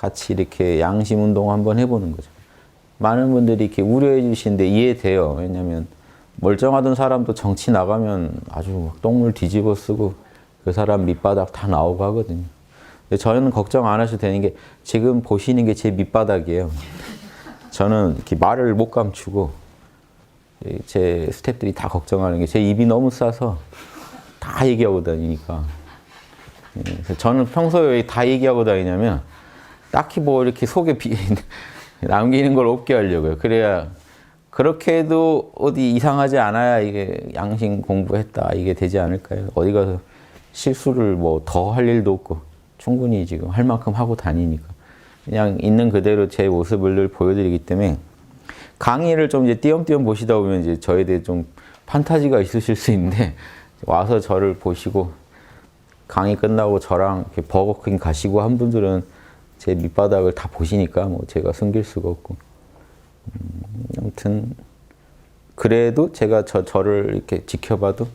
같이 이렇게 양심 운동 한번 해보는 거죠. 많은 분들이 이렇게 우려해 주시는데 이해돼요. 왜냐하면 멀쩡하던 사람도 정치 나가면 아주 막 똥물 뒤집어 쓰고 그 사람 밑바닥 다 나오고 하거든요. 근데 저는 걱정 안 하셔도 되는 게 지금 보시는 게 제 밑바닥이에요. 저는 이렇게 말을 못 감추고 제 스태프들이 다 걱정하는 게 제 입이 너무 싸서 다 얘기하고 다니니까. 그래서 저는 평소에 왜 다 얘기하고 다니냐면 딱히 뭐 이렇게 속에 남기는 걸 없게 하려고요. 그래야 그렇게 해도 어디 이상하지 않아야 이게 양심 공부했다 이게 되지 않을까요? 어디 가서 실수를 뭐 더 할 일도 없고 충분히 지금 할 만큼 하고 다니니까 그냥 있는 그대로 제 모습을 늘 보여드리기 때문에 강의를 좀 이제 띄엄띄엄 보시다 보면 이제 저에 대해 좀 판타지가 있으실 수 있는데 와서 저를 보시고 강의 끝나고 저랑 이렇게 버거킹 가시고 한 분들은 제 밑바닥을 다 보시니까 뭐 제가 숨길 수가 없고 아무튼 그래도 제가 저를 이렇게 지켜봐도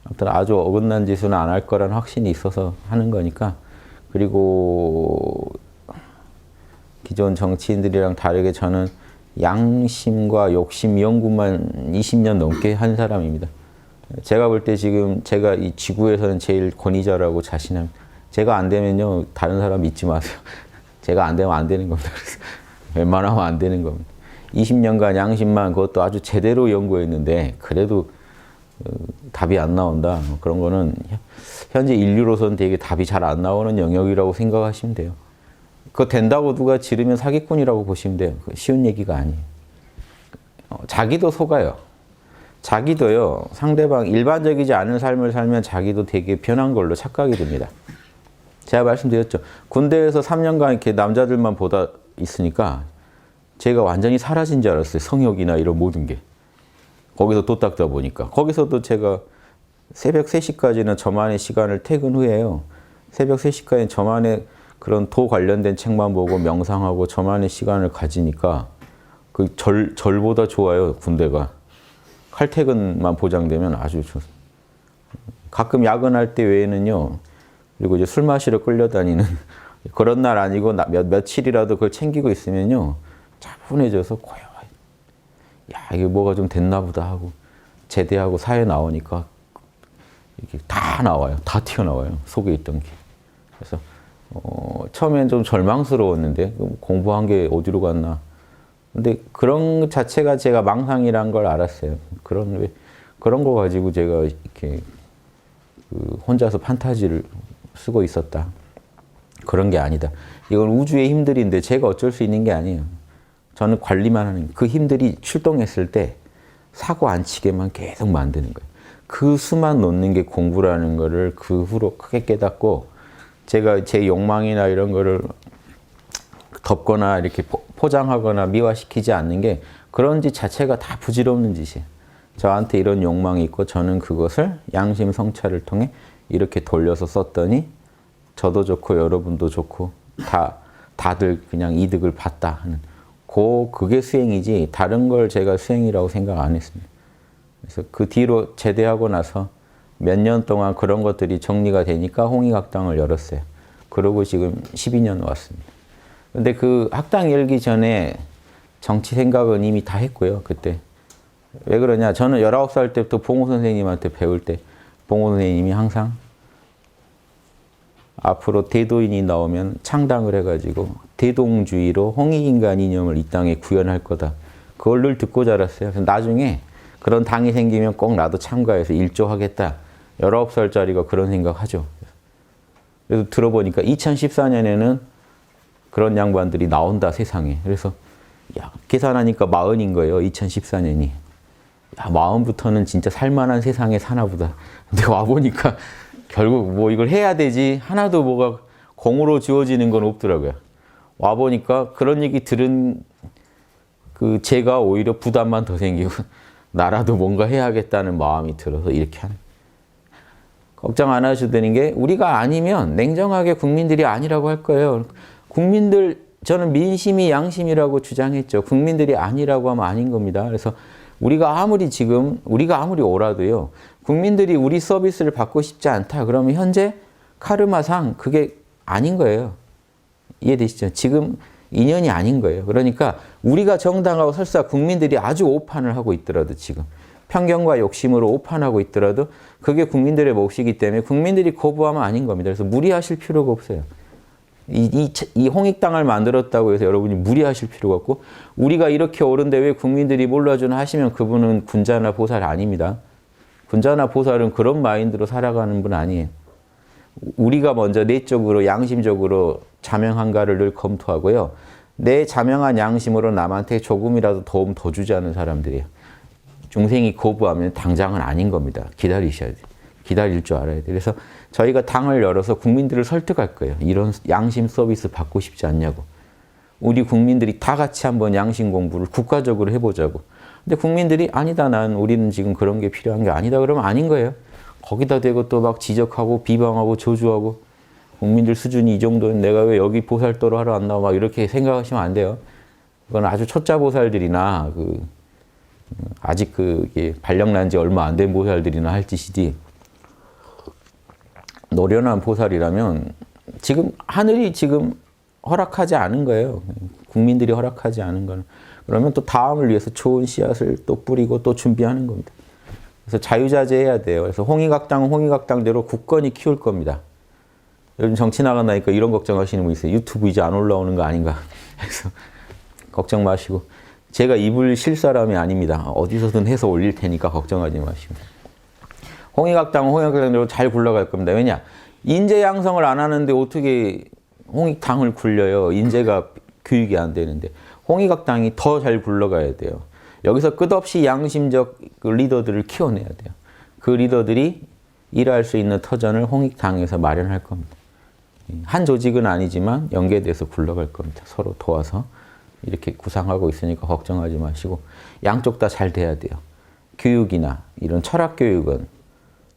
아무튼 아주 어긋난 짓은 안 할 거라는 확신이 있어서 하는 거니까 그리고 기존 정치인들이랑 다르게 저는 양심과 욕심 연구만 20년 넘게 한 사람입니다. 제가 볼 때 지금 제가 이 지구에서는 제일 권위자라고 자신합니다. 제가 안 되면요 다른 사람 믿지 마세요. 제가 안 되면 안 되는 겁니다. 그래서 웬만하면 안 되는 겁니다. 20년간 양심만 그것도 아주 제대로 연구했는데 그래도 답이 안 나온다. 그런 거는 현재 인류로서는 되게 답이 잘 안 나오는 영역이라고 생각하시면 돼요. 그거 된다고 누가 지르면 사기꾼이라고 보시면 돼요. 쉬운 얘기가 아니에요. 자기도 속아요. 자기도요. 상대방 일반적이지 않은 삶을 살면 자기도 되게 편한 걸로 착각이 됩니다. 제가 말씀드렸죠. 군대에서 3년간 이렇게 남자들만 보다 있으니까 제가 완전히 사라진 줄 알았어요. 성욕이나 이런 모든 게. 거기서 또 닦다 보니까. 거기서도 제가 새벽 3시까지는 저만의 시간을 퇴근 후에요. 새벽 3시까지는 저만의 그런 도 관련된 책만 보고 명상하고 저만의 시간을 가지니까 그 절보다 좋아요, 군대가. 칼퇴근만 보장되면 아주 좋습니다. 가끔 야근할 때 외에는요, 그리고 이제 술 마시러 끌려다니는 그런 날 아니고 며칠이라도 그걸 챙기고 있으면요, 차분해져서 고요해. 야, 이게 뭐가 좀 됐나 보다 하고, 제대하고 사회 나오니까 이렇게 다 나와요. 다 튀어나와요. 속에 있던 게. 그래서, 처음엔 좀 절망스러웠는데, 공부한 게 어디로 갔나. 근데 그런 자체가 제가 망상이란 걸 알았어요. 그런 거 가지고 제가 이렇게 혼자서 판타지를 쓰고 있었다. 그런 게 아니다. 이건 우주의 힘들인데 제가 어쩔 수 있는 게 아니에요. 저는 관리만 하는 그 힘들이 출동했을 때 사고 안 치게만 계속 만드는 거예요. 그 수만 놓는 게 공부라는 거를 그 후로 크게 깨닫고 제가 제 욕망이나 이런 거를 덮거나 이렇게 포장하거나 미화시키지 않는 게 그런 짓 자체가 다 부질없는 짓이에요. 저한테 이런 욕망이 있고 저는 그것을 양심 성찰을 통해 이렇게 돌려서 썼더니 저도 좋고 여러분도 좋고 다들 그냥 이득을 봤다 하는 그게 수행이지 다른 걸 제가 수행이라고 생각 안 했습니다. 그래서 그 뒤로 제대하고 나서 몇 년 동안 그런 것들이 정리가 되니까 홍익학당을 열었어요. 그러고 지금 12년 왔습니다. 근데 그 학당 열기 전에 정치 생각은 이미 다 했고요, 그때. 왜 그러냐? 저는 19살 때부터 봉호 선생님한테 배울 때 봉호 선생님이 항상 앞으로 대도인이 나오면 창당을 해가지고 대동주의로 홍익인간 이념을 이 땅에 구현할 거다. 그걸 늘 듣고 자랐어요. 그래서 나중에 그런 당이 생기면 꼭 나도 참가해서 일조하겠다. 19살짜리가 그런 생각하죠. 그래서 들어보니까 2014년에는 그런 양반들이 나온다, 세상에. 그래서 야, 계산하니까 40인 거예요, 2014년이. 야, 40부터는 진짜 살만한 세상에 사나 보다. 근데 와보니까 결국 뭐 이걸 해야 되지 하나도 뭐가 공으로 주어지는 건 없더라고요. 와보니까 그런 얘기 들은 그 제가 오히려 부담만 더 생기고 나라도 뭔가 해야겠다는 마음이 들어서 이렇게 하는. 걱정 안 하셔도 되는 게 우리가 아니면 냉정하게 국민들이 아니라고 할 거예요. 국민들, 저는 민심이 양심이라고 주장했죠. 국민들이 아니라고 하면 아닌 겁니다. 그래서 우리가 아무리 오라도요. 국민들이 우리 서비스를 받고 싶지 않다. 그러면 현재 카르마상 그게 아닌 거예요. 이해되시죠? 지금 인연이 아닌 거예요. 그러니까 우리가 정당하고 설사 국민들이 아주 오판을 하고 있더라도 지금 편견과 욕심으로 오판하고 있더라도 그게 국민들의 몫이기 때문에 국민들이 거부하면 아닌 겁니다. 그래서 무리하실 필요가 없어요. 이 홍익당을 만들었다고 해서 여러분이 무리하실 필요가 없고 우리가 이렇게 옳은데 왜 국민들이 몰라주나 하시면 그분은 군자나 보살 아닙니다. 군자나 보살은 그런 마인드로 살아가는 분 아니에요. 우리가 먼저 내적으로 양심적으로 자명한가를 늘 검토하고요. 내 자명한 양심으로 남한테 조금이라도 도움 더 주자는 사람들이에요. 중생이 거부하면 당장은 아닌 겁니다. 기다리셔야 돼요. 기다릴 줄 알아야 돼요. 그래서 저희가 당을 열어서 국민들을 설득할 거예요. 이런 양심 서비스 받고 싶지 않냐고. 우리 국민들이 다 같이 한번 양심 공부를 국가적으로 해보자고. 근데 국민들이 아니다. 우리는 지금 그런 게 필요한 게 아니다. 그러면 아닌 거예요. 거기다 대고 또 막 지적하고 비방하고 저주하고 국민들 수준이 이 정도는 내가 왜 여기 보살도로 하러 왔나 막 이렇게 생각하시면 안 돼요. 그건 아주 초짜 보살들이나 아직 발령 난 지 얼마 안 된 보살들이나 할 짓이지 노련한 보살이라면 지금 하늘이 지금 허락하지 않은 거예요. 국민들이 허락하지 않은 거는. 그러면 또 다음을 위해서 좋은 씨앗을 또 뿌리고 또 준비하는 겁니다. 그래서 자유자재해야 돼요. 그래서 홍익학당은 홍익학당대로 굳건히 키울 겁니다. 요즘 정치 나간다니까 이런 걱정하시는 분 있어요. 유튜브 이제 안 올라오는 거 아닌가. 그래서 걱정 마시고. 제가 입을 실 사람이 아닙니다. 어디서든 해서 올릴 테니까 걱정하지 마시고. 홍익학당은 홍익학당대로 잘 굴러갈 겁니다. 왜냐? 인재 양성을 안 하는데 어떻게 홍익당을 굴려요? 인재가 교육이 안 되는데. 홍익학당이 더 잘 굴러가야 돼요. 여기서 끝없이 양심적 리더들을 키워내야 돼요. 그 리더들이 일할 수 있는 터전을 홍익당에서 마련할 겁니다. 한 조직은 아니지만 연계돼서 굴러갈 겁니다. 서로 도와서 이렇게 구상하고 있으니까 걱정하지 마시고 양쪽 다 잘 돼야 돼요. 교육이나 이런 철학교육은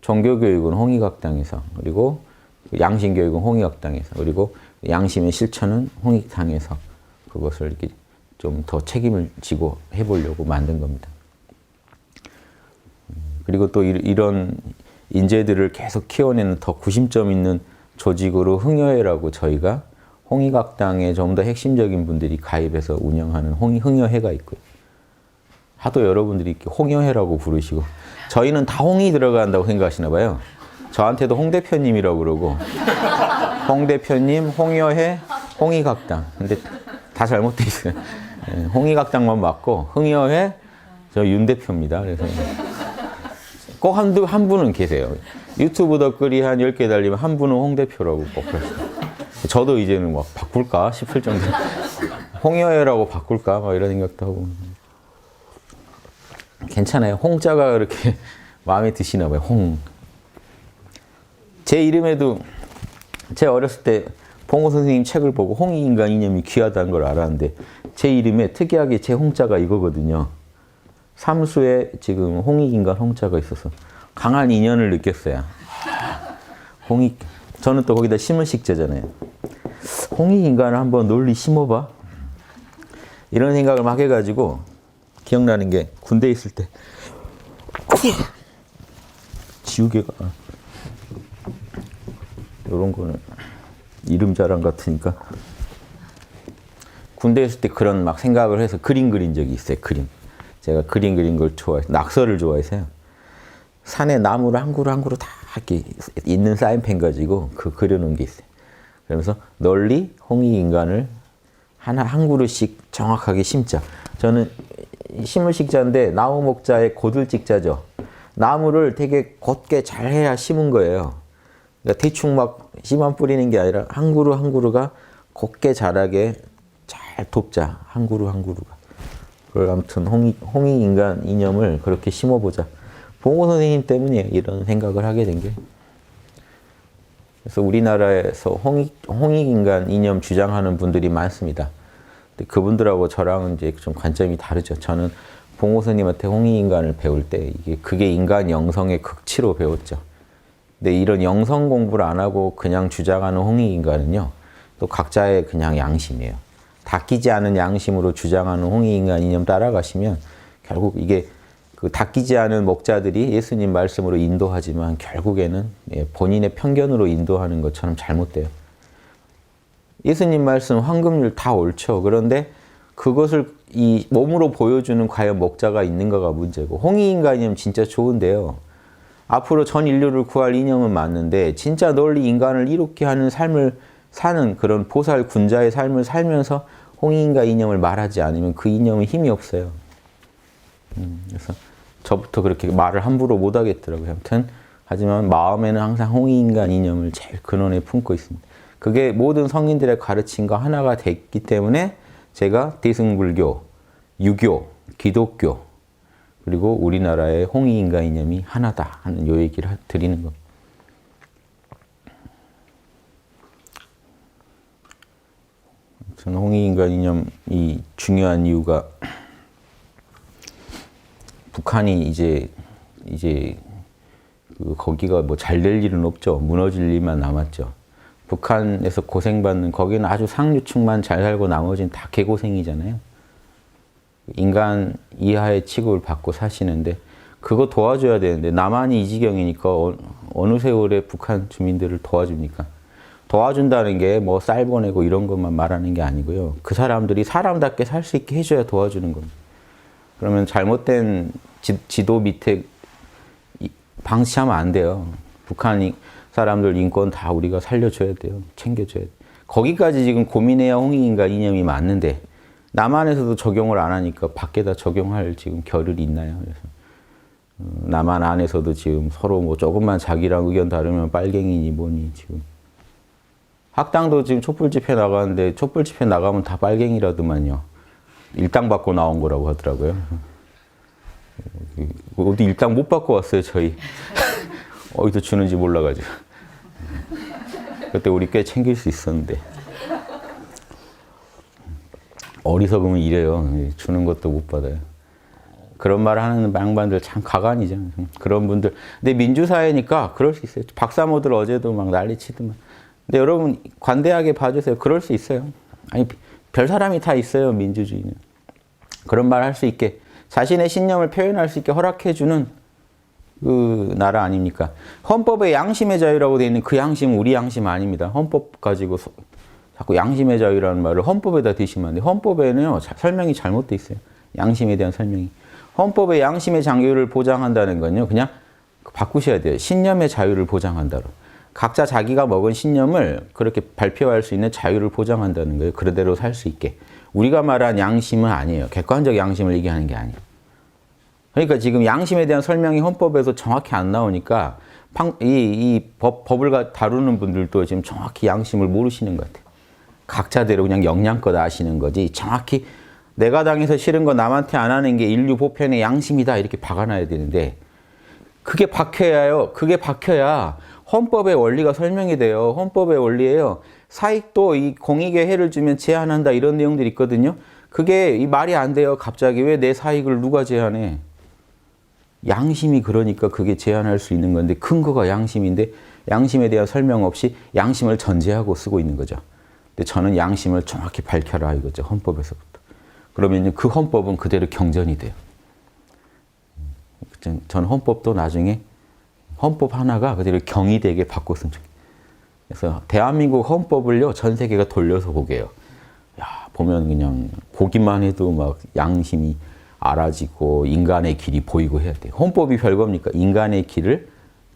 종교교육은 홍익학당에서 그리고 양심교육은 홍익학당에서 그리고 양심의 실천은 홍익당에서 그것을 이렇게 좀 더 책임을 지고 해보려고 만든 겁니다. 그리고 또 이런 인재들을 계속 키워내는 더 구심점 있는 조직으로 흥여회라고 저희가 홍익학당에 좀 더 핵심적인 분들이 가입해서 운영하는 흥여회가 있고요. 하도 여러분들이 이렇게 홍여회라고 부르시고 저희는 다 홍이 들어간다고 생각하시나 봐요. 저한테도 홍 대표님이라고 그러고 홍 대표님, 홍여회, 홍익학당. 근데 다 잘못돼 있어요. 홍익학당만 맞고 흥여회 저 윤 대표입니다. 그래서 꼭 한 분은 계세요. 유튜브 댓글이 한 10개 달리면 한 분은 홍 대표라고 꼭 그러시고 저도 이제는 막 바꿀까 싶을 정도 홍여회라고 바꿀까 막 이런 생각도 하고 괜찮아요. 홍자가 그렇게 마음에 드시나 봐요. 홍. 제 이름에도 제 어렸을 때 봉호 선생님 책을 보고 홍익인간 이념이 귀하다는 걸 알았는데 제 이름에 특이하게 제 홍자가 이거거든요. 삼수에 지금 홍익인간 홍자가 있어서 강한 인연을 느꼈어요. 홍익. 저는 또 거기다 심을 식자잖아요. 홍익인간을 한번 널리 심어봐. 이런 생각을 막 해가지고 기억나는 게 군대에 있을 때 지우개가 이런 거는 이름 자랑 같으니까 군대에 있을 때 그런 막 생각을 해서 그림 그린 적이 있어요. 그림. 제가 그림 그린 걸 좋아해서 낙서를 좋아해서요. 산에 나무를 한 그루 한 그루 다 이렇게 있는 사인펜 가지고 그려놓은 게 있어요. 그러면서 널리 홍익인간을 한 그루씩 정확하게 심자. 저는 심을 식자인데 나무 목자의 고들직자죠. 나무를 되게 곧게 잘 해야 심은 거예요. 그러니까 대충 막 씨만 뿌리는 게 아니라 한 그루 한 그루가 곧게 자라게 잘 돕자. 한 그루 한 그루가. 그걸 아무튼 홍익인간 이념을 그렇게 심어보자. 봉호 선생님 때문에 이런 생각을 하게 된 게. 그래서 우리나라에서 홍익인간 이념 주장하는 분들이 많습니다. 근데 그분들하고 저랑은 이제 좀 관점이 다르죠. 저는 봉호 스님한테 홍익인간을 배울 때 그게 인간 영성의 극치로 배웠죠. 근데 이런 영성 공부를 안 하고 그냥 주장하는 홍익인간은요, 또 각자의 그냥 양심이에요. 닦이지 않은 양심으로 주장하는 홍익인간 이념 따라가시면 결국 이게 그 닦이지 않은 목자들이 예수님 말씀으로 인도하지만 결국에는 본인의 편견으로 인도하는 것처럼 잘못돼요. 예수님 말씀 황금률 다 옳죠. 그런데 그것을 이 몸으로 보여주는 과연 목자가 있는가가 문제고, 홍익인간 이념 진짜 좋은데요. 앞으로 전 인류를 구할 이념은 맞는데 진짜 널리 인간을 이롭게 하는 삶을 사는 그런 보살 군자의 삶을 살면서 홍익인간 이념을 말하지 않으면 그 이념은 힘이 없어요. 그래서 저부터 그렇게 말을 함부로 못 하겠더라고요. 아무튼 하지만 마음에는 항상 홍익인간 이념을 제일 근원에 품고 있습니다. 그게 모든 성인들의 가르침과 하나가 됐기 때문에 제가 대승불교, 유교, 기독교, 그리고 우리나라의 홍익인간 이념이 하나다 하는 요 얘기를 드리는 겁니다. 저는 홍익인간 이념이 중요한 이유가 북한이 이제 거기가 뭐 잘 될 일은 없죠. 무너질 일만 남았죠. 북한에서 고생받는 거기는 아주 상류층만 잘 살고 나머지는 다 개고생이잖아요. 인간 이하의 취급을 받고 사시는데 그거 도와줘야 되는데 남한이 이 지경이니까 어느 세월에 북한 주민들을 도와줍니까? 도와준다는 게 뭐 쌀 보내고 이런 것만 말하는 게 아니고요. 그 사람들이 사람답게 살 수 있게 해줘야 도와주는 겁니다. 그러면 잘못된 지도 밑에 방치하면 안 돼요. 북한 사람들 인권 다 우리가 살려줘야 돼요. 챙겨줘야 돼요. 거기까지 지금 고민해야 홍익인간 이념이 맞는데 남한에서도 적용을 안 하니까 밖에다 적용할 지금 겨를이 있나요? 그래서 남한 안에서도 지금 서로 뭐 조금만 자기랑 의견 다르면 빨갱이니 뭐니 지금 학당도 지금 촛불 집회 나가는데 촛불 집회 나가면 다 빨갱이라더만요. 일당 받고 나온 거라고 하더라고요. 어디 일당 못 받고 왔어요 저희. 어디서 주는지 몰라가지고. 그때 우리 꽤 챙길 수 있었는데. 어리석으면 이래요. 주는 것도 못 받아요. 그런 말 하는 양반들 참 가관이죠. 그런 분들. 근데 민주사회니까 그럴 수 있어요. 박사모들 어제도 막 난리치더만. 근데 여러분 관대하게 봐주세요. 그럴 수 있어요. 아니 별 사람이 다 있어요. 민주주의는. 그런 말 할 수 있게 자신의 신념을 표현할 수 있게 허락해주는 그 나라 아닙니까? 헌법에 양심의 자유라고 되어 있는 그 양심은 우리 양심 아닙니다. 헌법 가지고 자꾸 양심의 자유라는 말을 헌법에다 대시면 안 돼요. 헌법에는요 설명이 잘못되어 있어요. 양심에 대한 설명이. 헌법에 양심의 자유를 보장한다는 건요 그냥 바꾸셔야 돼요. 신념의 자유를 보장한다로. 각자 자기가 먹은 신념을 그렇게 발표할 수 있는 자유를 보장한다는 거예요. 그대로 살 수 있게. 우리가 말한 양심은 아니에요. 객관적 양심을 얘기하는 게 아니에요. 그러니까 지금 양심에 대한 설명이 헌법에서 정확히 안 나오니까 이 법을 다루는 분들도 지금 정확히 양심을 모르시는 것 같아요. 각자대로 그냥 역량껏 아시는 거지 정확히 내가 당해서 싫은 거 남한테 안 하는 게 인류 보편의 양심이다 이렇게 박아놔야 되는데 그게 박혀야요. 그게 박혀야 헌법의 원리가 설명이 돼요. 헌법의 원리예요. 사익도 이 공익에 해를 주면 제한한다 이런 내용들이 있거든요. 그게 이 말이 안 돼요. 갑자기 왜 내 사익을 누가 제한해? 양심이 그러니까 그게 제한할 수 있는 건데 근거가 양심인데 양심에 대한 설명 없이 양심을 전제하고 쓰고 있는 거죠. 근데 저는 양심을 정확히 밝혀라 이거죠. 헌법에서부터. 그러면 그 헌법은 그대로 경전이 돼요. 전 헌법도 나중에 헌법 하나가 그대로 경이되게 바꿨으면 좋겠어요. 그래서 대한민국 헌법을요 전 세계가 돌려서 보게요. 야 보면 그냥 보기만 해도 막 양심이 알아지고 인간의 길이 보이고 해야 돼요. 헌법이 별겁니까? 인간의 길을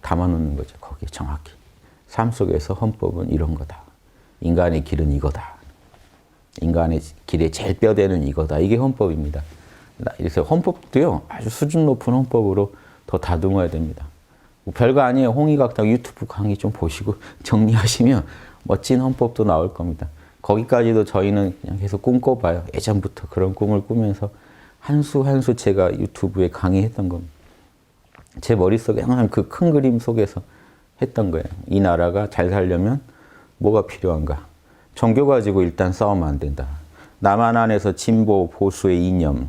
담아놓는 거죠. 거기에 정확히. 삶 속에서 헌법은 이런 거다. 인간의 길은 이거다. 인간의 길에 제일 뼈대는 이거다. 이게 헌법입니다. 그래서 헌법도요 아주 수준 높은 헌법으로 더 다듬어야 됩니다. 뭐 별거 아니에요. 홍익학당 유튜브 강의 좀 보시고 정리하시면 멋진 헌법도 나올 겁니다. 거기까지도 저희는 그냥 계속 꿈꿔봐요. 예전부터 그런 꿈을 꾸면서 한 수 한 수 제가 유튜브에 강의했던 겁니다. 제 머릿속에 항상 그 큰 그림 속에서 했던 거예요. 이 나라가 잘 살려면 뭐가 필요한가? 종교 가지고 일단 싸우면 안 된다. 남한 안에서 진보, 보수의 이념,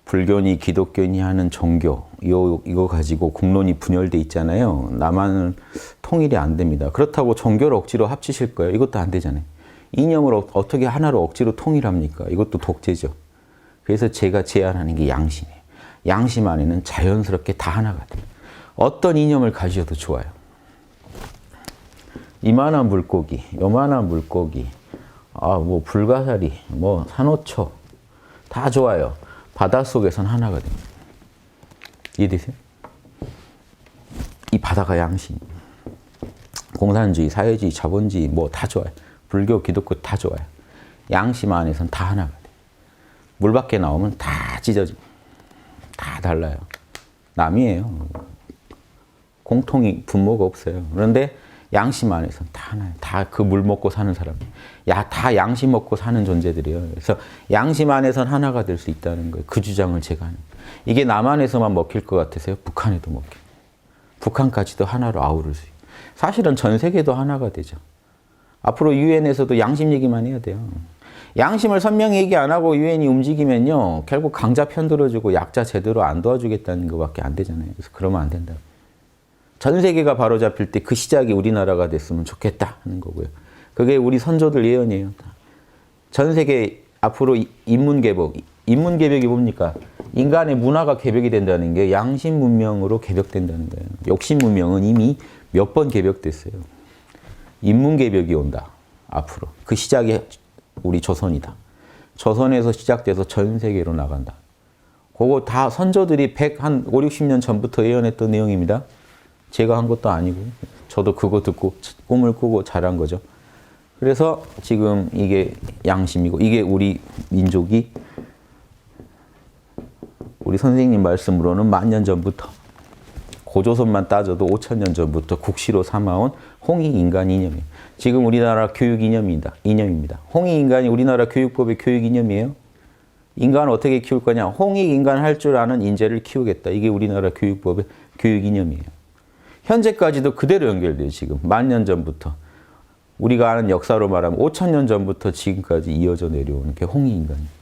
불교니 기독교니 하는 종교 이거 가지고 국론이 분열돼 있잖아요. 남한은 통일이 안 됩니다. 그렇다고 종교를 억지로 합치실 거예요. 이것도 안 되잖아요. 이념을 어떻게 하나로 억지로 통일합니까? 이것도 독재죠. 그래서 제가 제안하는 게 양심이에요. 양심 안에는 자연스럽게 다 하나가 돼요. 어떤 이념을 가지셔도 좋아요. 이만한 물고기, 요만한 물고기, 뭐 불가사리, 뭐 산호초 다 좋아요. 바닷속에선 하나가 됩니다. 이해되세요? 이 바다가 양심. 공산주의, 사회주의, 자본주의 뭐 다 좋아요. 불교, 기독교 다 좋아요. 양심 안에선 다 하나가 돼요. 물 밖에 나오면 다 찢어지고 다 달라요. 남이에요. 공통이 분모가 없어요. 그런데 양심 안에서는 다 하나예요. 다 그 물 먹고 사는 사람. 다 양심 먹고 사는 존재들이에요. 그래서 양심 안에서는 하나가 될 수 있다는 거예요. 그 주장을 제가 하는 거예요. 이게 남한에서만 먹힐 것 같으세요? 북한에도 먹혀요. 북한까지도 하나로 아우를 수 있어요. 사실은 전 세계도 하나가 되죠. 앞으로 유엔에서도 양심 얘기만 해야 돼요. 양심을 선명히 얘기 안 하고 유엔이 움직이면요. 결국 강자 편들어주고 약자 제대로 안 도와주겠다는 것밖에 안 되잖아요. 그래서 그러면 안 된다. 전 세계가 바로잡힐 때 그 시작이 우리나라가 됐으면 좋겠다 하는 거고요. 그게 우리 선조들 예언이에요. 전 세계 앞으로 인문개벽이 뭡니까? 인간의 문화가 개벽이 된다는 게 양심 문명으로 개벽된다는 거예요. 욕심 문명은 이미 몇 번 개벽됐어요. 인문개벽이 온다. 앞으로. 그 시작이 우리 조선이다. 조선에서 시작돼서 전 세계로 나간다. 그거 다 선조들이 5, 60년 전부터 예언했던 내용입니다. 제가 한 것도 아니고 저도 그거 듣고 꿈을 꾸고 자란 거죠. 그래서 지금 이게 양심이고 이게 우리 민족이 우리 선생님 말씀으로는 10,000년 전부터 고조선만 따져도 5,000년 전부터 국시로 삼아온 홍익인간 이념이에요. 지금 우리나라 교육 이념입니다. 홍익인간이 우리나라 교육법의 교육 이념이에요. 인간을 어떻게 키울 거냐? 홍익인간 할 줄 아는 인재를 키우겠다. 이게 우리나라 교육법의 교육 이념이에요. 현재까지도 그대로 연결돼요. 지금 10,000년 전부터 우리가 아는 역사로 말하면 5,000년 전부터 지금까지 이어져 내려오는 게 홍익인간이에요.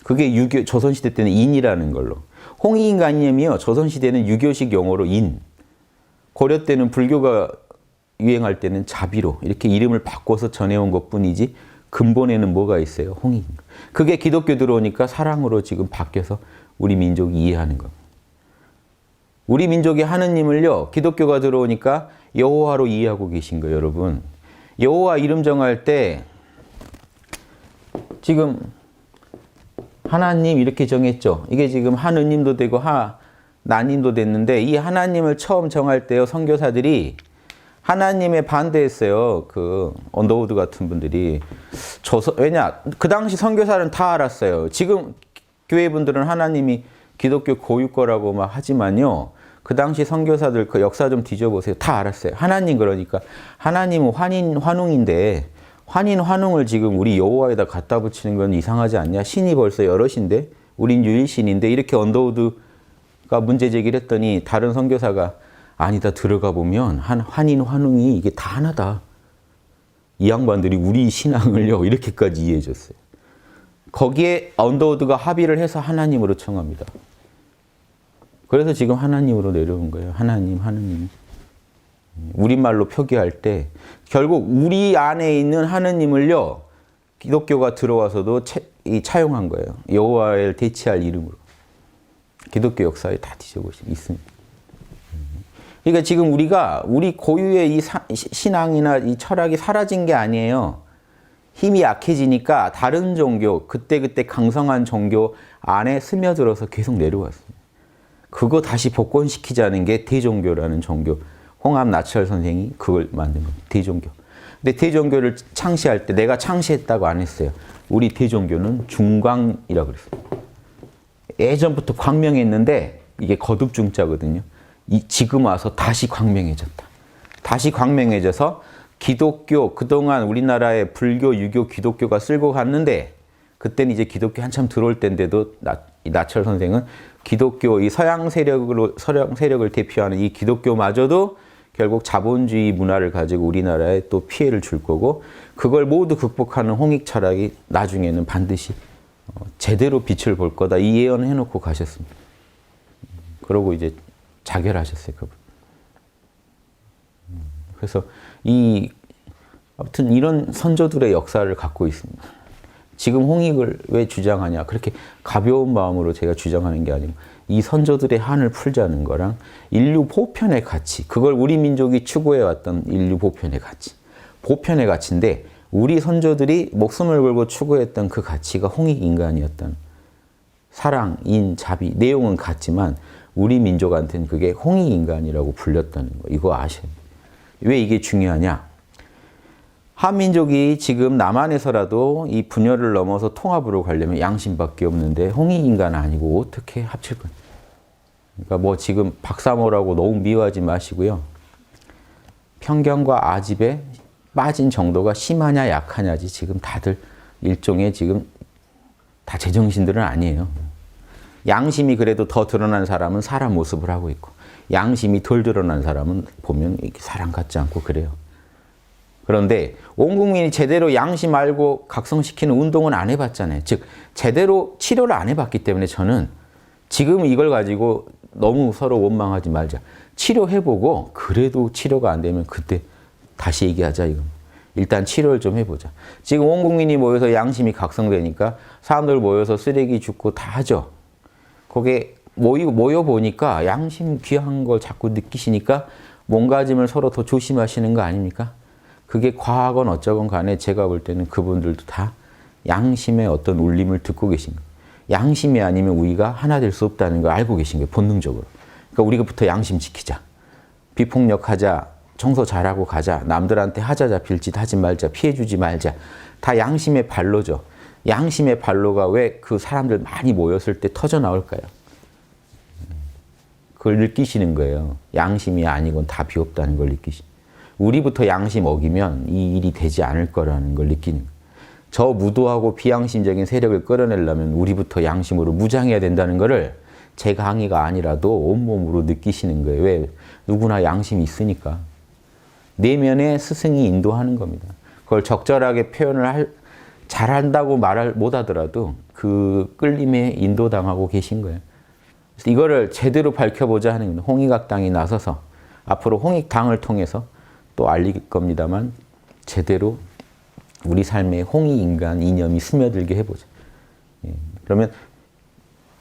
그게 조선시대 때는 인이라는 걸로. 홍익인간 이념이요. 조선시대는 유교식 용어로 인. 고려 때는 불교가 유행할 때는 자비로 이렇게 이름을 바꿔서 전해온 것뿐이지 근본에는 뭐가 있어요? 홍익인간. 그게 기독교 들어오니까 사랑으로 지금 바뀌어서 우리 민족이 이해하는 겁니다. 우리 민족이 하느님을요. 기독교가 들어오니까 여호와로 이해하고 계신 거예요. 여러분. 여호와 이름 정할 때 지금 하나님 이렇게 정했죠. 이게 지금 하느님도 되고 하나님도 됐는데 이 하나님을 처음 정할 때요. 선교사들이 하나님에 반대했어요. 그 언더우드 같은 분들이. 왜냐? 그 당시 선교사는 다 알았어요. 지금 교회분들은 하나님이 기독교 고유거라고 막 하지만요. 그 당시 선교사들 그 역사 좀 뒤져보세요. 다 알았어요. 하나님 그러니까 하나님은 환웅인데 환인 환웅을 지금 우리 여호와에다 갖다 붙이는 건 이상하지 않냐? 신이 벌써 여럿인데 우린 유일신인데 이렇게 언더우드가 문제 제기를 했더니 다른 선교사가 아니다 들어가 보면 환인 환웅이 이게 다 하나다. 이 양반들이 우리 신앙을요 이렇게까지 이해해 줬어요. 거기에 언더우드가 합의를 해서 하나님으로 청합니다. 그래서 지금 하나님으로 내려온 거예요. 하나님. 우리말로 표기할 때 결국 우리 안에 있는 하느님을요. 기독교가 들어와서도 차용한 거예요. 여호와를 대체할 이름으로. 기독교 역사에 다 뒤져보시면 있습니다. 그러니까 지금 우리 고유의 이 신앙이나 이 철학이 사라진 게 아니에요. 힘이 약해지니까 다른 종교, 그때 강성한 종교 안에 스며들어서 계속 내려왔어요. 그거 다시 복권시키자는 게 대종교라는 종교. 홍합 나철 선생이 그걸 만든 겁니다. 대종교. 근데 대종교를 창시할 때 내가 창시했다고 안 했어요. 우리 대종교는 중광이라고 그랬어요. 예전부터 광명했는데 이게 거듭중자거든요. 지금 와서 다시 광명해졌다. 다시 광명해져서 기독교, 그동안 우리나라에 불교, 유교, 기독교가 쓸고 갔는데 그때는 이제 기독교 한참 들어올 때인데도 나철 선생은 기독교, 이 서양 세력을 대표하는 이 기독교마저도 결국 자본주의 문화를 가지고 우리나라에 또 피해를 줄 거고 그걸 모두 극복하는 홍익 철학이 나중에는 반드시 제대로 빛을 볼 거다. 이 예언을 해놓고 가셨습니다. 그러고 이제 자결하셨어요. 그분. 그래서 아무튼 이런 선조들의 역사를 갖고 있습니다. 지금 홍익을 왜 주장하냐. 그렇게 가벼운 마음으로 제가 주장하는 게 아니고 이 선조들의 한을 풀자는 거랑 인류 보편의 가치. 그걸 우리 민족이 추구해왔던 인류 보편의 가치. 보편의 가치인데 우리 선조들이 목숨을 걸고 추구했던 그 가치가 홍익인간이었던 사랑, 인, 자비 내용은 같지만 우리 민족한테는 그게 홍익인간이라고 불렸다는 거. 이거 아셔야 돼요. 왜 이게 중요하냐? 한민족이 지금 남한에서라도 이 분열을 넘어서 통합으로 가려면 양심밖에 없는데 홍익인간 아니고 어떻게 합칠 거냐? 그러니까 뭐 지금 박사모라고 너무 미워하지 마시고요. 편견과 아집에 빠진 정도가 심하냐 약하냐지 지금 다들 일종의 지금 다 제정신들은 아니에요. 양심이 그래도 더 드러난 사람은 사람 모습을 하고 있고 양심이 덜 드러난 사람은 보면 사람 같지 않고 그래요. 그런데 온 국민이 제대로 양심 알고 각성시키는 운동은 안 해봤잖아요. 즉 제대로 치료를 안 해봤기 때문에 저는 지금 이걸 가지고 너무 서로 원망하지 말자. 치료해보고 그래도 치료가 안 되면 그때 다시 얘기하자 이거. 일단 치료를 좀 해보자. 지금 온 국민이 모여서 양심이 각성되니까 사람들 모여서 쓰레기 줍고 다 하죠. 거기에 모여보니까 양심 귀한 걸 자꾸 느끼시니까 몸가짐을 서로 더 조심하시는 거 아닙니까? 그게 과하건 어쩌건 간에 제가 볼 때는 그분들도 다 양심의 어떤 울림을 듣고 계신 거예요. 양심이 아니면 우리가 하나 될 수 없다는 걸 알고 계신 거예요. 본능적으로. 그러니까 우리가부터 양심 지키자. 비폭력하자. 청소 잘하고 가자. 남들한테 하자 잡힐 짓 하지 말자. 피해주지 말자. 다 양심의 발로죠. 양심의 발로가 왜 그 사람들 많이 모였을 때 터져 나올까요? 그걸 느끼시는 거예요. 양심이 아니건 답이 없다는 걸 느끼시. 우리부터 양심 어기면 이 일이 되지 않을 거라는 걸 느끼는 거예요. 저 무도하고 비양심적인 세력을 끌어내려면 우리부터 양심으로 무장해야 된다는 것을 제 강의가 아니라도 온몸으로 느끼시는 거예요. 왜? 누구나 양심이 있으니까. 내면에 스승이 인도하는 겁니다. 그걸 적절하게 표현을 잘한다고 말을 못하더라도 그 끌림에 인도당하고 계신 거예요. 그래서 이거를 제대로 밝혀보자 하는 겁니다. 홍익학당이 나서서 앞으로 홍익당을 통해서 또 알릴 겁니다만 제대로 우리 삶에 홍익인간 이념이 스며들게 해보자. 그러면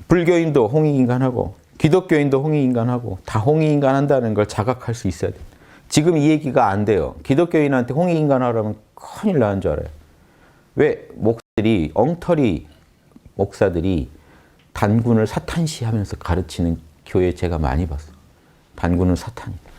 불교인도 홍익인간하고 기독교인도 홍익인간하고 다 홍익인간 한다는 걸 자각할 수 있어야 돼요. 지금 이 얘기가 안 돼요. 기독교인한테 홍익인간 하라면 큰일 나는 줄 알아요. 왜? 목사들이 엉터리 목사들이 단군을 사탄시하면서 가르치는 교회 제가 많이 봤어요. 단군은 사탄이다.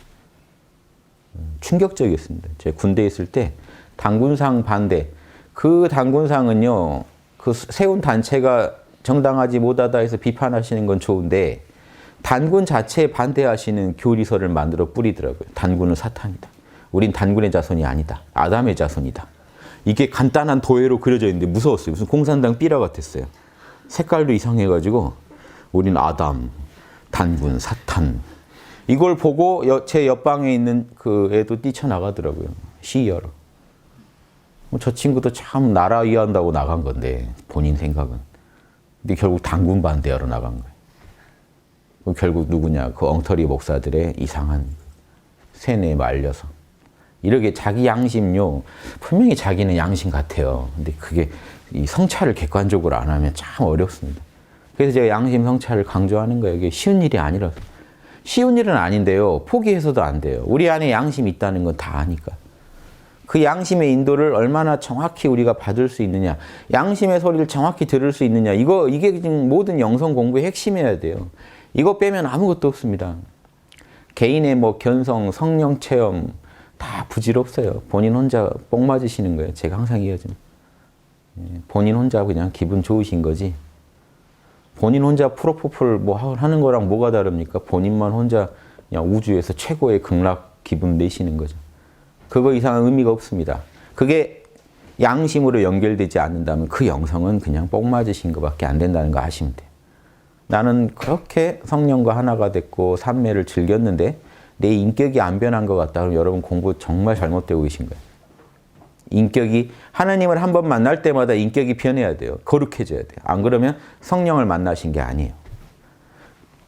충격적이었습니다. 제가 군대에 있을 때 단군상 반대. 그 단군상은요. 그 세운 단체가 정당하지 못하다 해서 비판하시는 건 좋은데 단군 자체에 반대하시는 교리서를 만들어 뿌리더라고요. 단군은 사탄이다. 우린 단군의 자손이 아니다. 아담의 자손이다. 이게 간단한 도예로 그려져 있는데 무서웠어요. 무슨 공산당 삐라 같았어요. 색깔도 이상해가지고 우린 아담, 단군, 사탄. 이걸 보고 제 옆방에 있는 그 애도 뛰쳐나가더라고요. 시위하러. 저 친구도 참 나라 위한다고 나간 건데 본인 생각은. 근데 결국 단군 반대하러 나간 거예요. 결국 누구냐? 그 엉터리 목사들의 이상한 세뇌에 말려서. 이렇게 자기 양심요. 분명히 자기는 양심 같아요. 근데 그게 이 성찰을 객관적으로 안 하면 참 어렵습니다. 그래서 제가 양심 성찰을 강조하는 거예요. 이게 쉬운 일이 아니라서. 쉬운 일은 아닌데요. 포기해서도 안 돼요. 우리 안에 양심이 있다는 건 다 아니까. 그 양심의 인도를 얼마나 정확히 우리가 받을 수 있느냐. 양심의 소리를 정확히 들을 수 있느냐. 이게 모든 영성 공부의 핵심이어야 돼요. 이거 빼면 아무것도 없습니다. 개인의 뭐 견성, 성령 체험 다 부질없어요. 본인 혼자 뽕 맞으시는 거예요. 제가 항상 이해하지만. 본인 혼자 그냥 기분 좋으신 거지. 본인 혼자 프로포폴 뭐 하는 거랑 뭐가 다릅니까? 본인만 혼자 그냥 우주에서 최고의 극락 기분 내시는 거죠. 그거 이상한 의미가 없습니다. 그게 양심으로 연결되지 않는다면 그 영성은 그냥 뽕 맞으신 것밖에 안 된다는 거 아시면 돼요. 나는 그렇게 성령과 하나가 됐고 삼매를 즐겼는데 내 인격이 안 변한 것 같다. 그럼 여러분 공부 정말 잘못되고 계신 거예요. 인격이 하나님을 한 번 만날 때마다 인격이 변해야 돼요. 거룩해져야 돼요. 안 그러면 성령을 만나신 게 아니에요.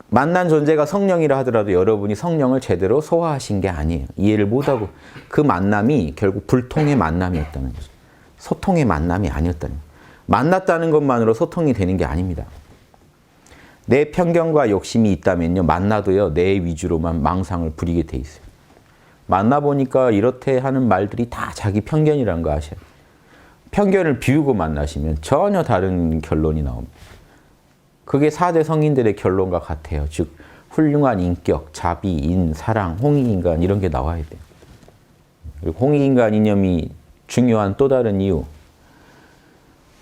만난 존재가 성령이라 하더라도 여러분이 성령을 제대로 소화하신 게 아니에요. 이해를 못하고 그 만남이 결국 불통의 만남이었다는 거죠. 소통의 만남이 아니었다는 거예요. 만났다는 것만으로 소통이 되는 게 아닙니다. 내 편견과 욕심이 있다면요. 만나도요. 내 위주로만 망상을 부리게 돼 있어요. 만나보니까 이렇게 하는 말들이 다 자기 편견이라는 거 아셔요. 편견을 비우고 만나시면 전혀 다른 결론이 나옵니다. 그게 4대 성인들의 결론과 같아요. 즉 훌륭한 인격, 자비, 인, 사랑, 홍익인간 이런 게 나와야 돼요. 그리고 홍익인간 이념이 중요한 또 다른 이유.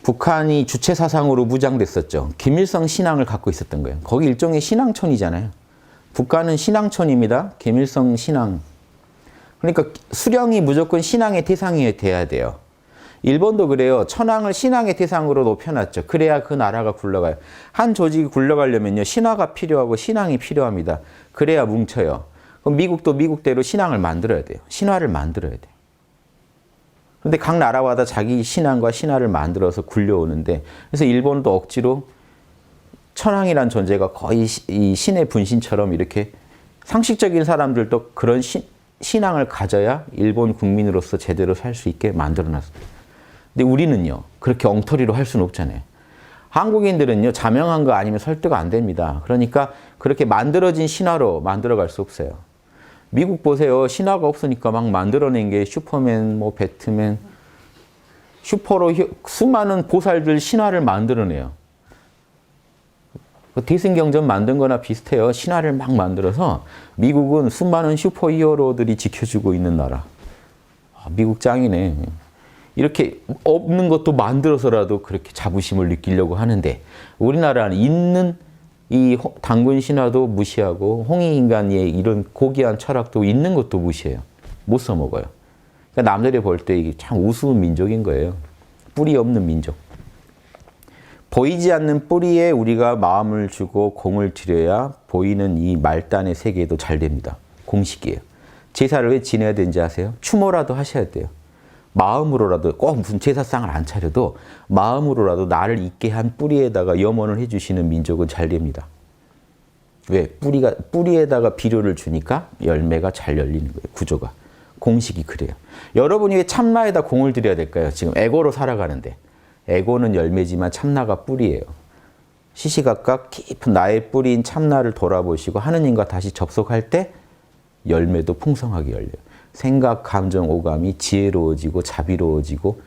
북한이 주체 사상으로 무장됐었죠. 김일성 신앙을 갖고 있었던 거예요. 거기 일종의 신앙촌이잖아요. 북한은 신앙촌입니다. 김일성 신앙. 그러니까 수령이 무조건 신앙의 대상이 돼야 돼요. 일본도 그래요. 천황을 신앙의 대상으로 높여놨죠. 그래야 그 나라가 굴러가요. 한 조직이 굴러가려면요. 신화가 필요하고 신앙이 필요합니다. 그래야 뭉쳐요. 그럼 미국도 미국대로 신앙을 만들어야 돼요. 신화를 만들어야 돼요. 그런데 각 나라마다 자기 신앙과 신화를 만들어서 굴려오는데 그래서 일본도 억지로 천황이란 존재가 거의 이 신의 분신처럼 이렇게 상식적인 사람들도 그런 신앙을 가져야 일본 국민으로서 제대로 살 수 있게 만들어놨어요. 근데 우리는요. 그렇게 엉터리로 할 수는 없잖아요. 한국인들은요. 자명한 거 아니면 설득 안 됩니다. 그러니까 그렇게 만들어진 신화로 만들어갈 수 없어요. 미국 보세요. 신화가 없으니까 막 만들어낸 게 슈퍼맨, 뭐 배트맨, 슈퍼로 수많은 보살들 신화를 만들어내요. 대승경전 만든 거나 비슷해요. 신화를 막 만들어서 미국은 수많은 슈퍼히어로들이 지켜주고 있는 나라. 미국 짱이네. 이렇게 없는 것도 만들어서라도 그렇게 자부심을 느끼려고 하는데 우리나라는 있는 이 단군 신화도 무시하고 홍익인간의 이런 고귀한 철학도 있는 것도 무시해요. 못 써먹어요. 그러니까 남들이 볼 때 이게 참 우스운 민족인 거예요. 뿌리 없는 민족. 보이지 않는 뿌리에 우리가 마음을 주고 공을 들여야 보이는 이 말단의 세계도 잘 됩니다. 공식이에요. 제사를 왜 지내야 되는지 아세요? 추모라도 하셔야 돼요. 마음으로라도 꼭 무슨 제사상을 안 차려도 마음으로라도 나를 있게 한 뿌리에다가 염원을 해주시는 민족은 잘 됩니다. 왜? 뿌리에다가 비료를 주니까 열매가 잘 열리는 거예요. 구조가. 공식이 그래요. 여러분이 왜 참나에다 공을 들여야 될까요? 지금 에고로 살아가는데. 에고는 열매지만 참나가 뿌리예요. 시시각각 깊은 나의 뿌리인 참나를 돌아보시고 하느님과 다시 접속할 때 열매도 풍성하게 열려요. 생각, 감정, 오감이 지혜로워지고 자비로워지고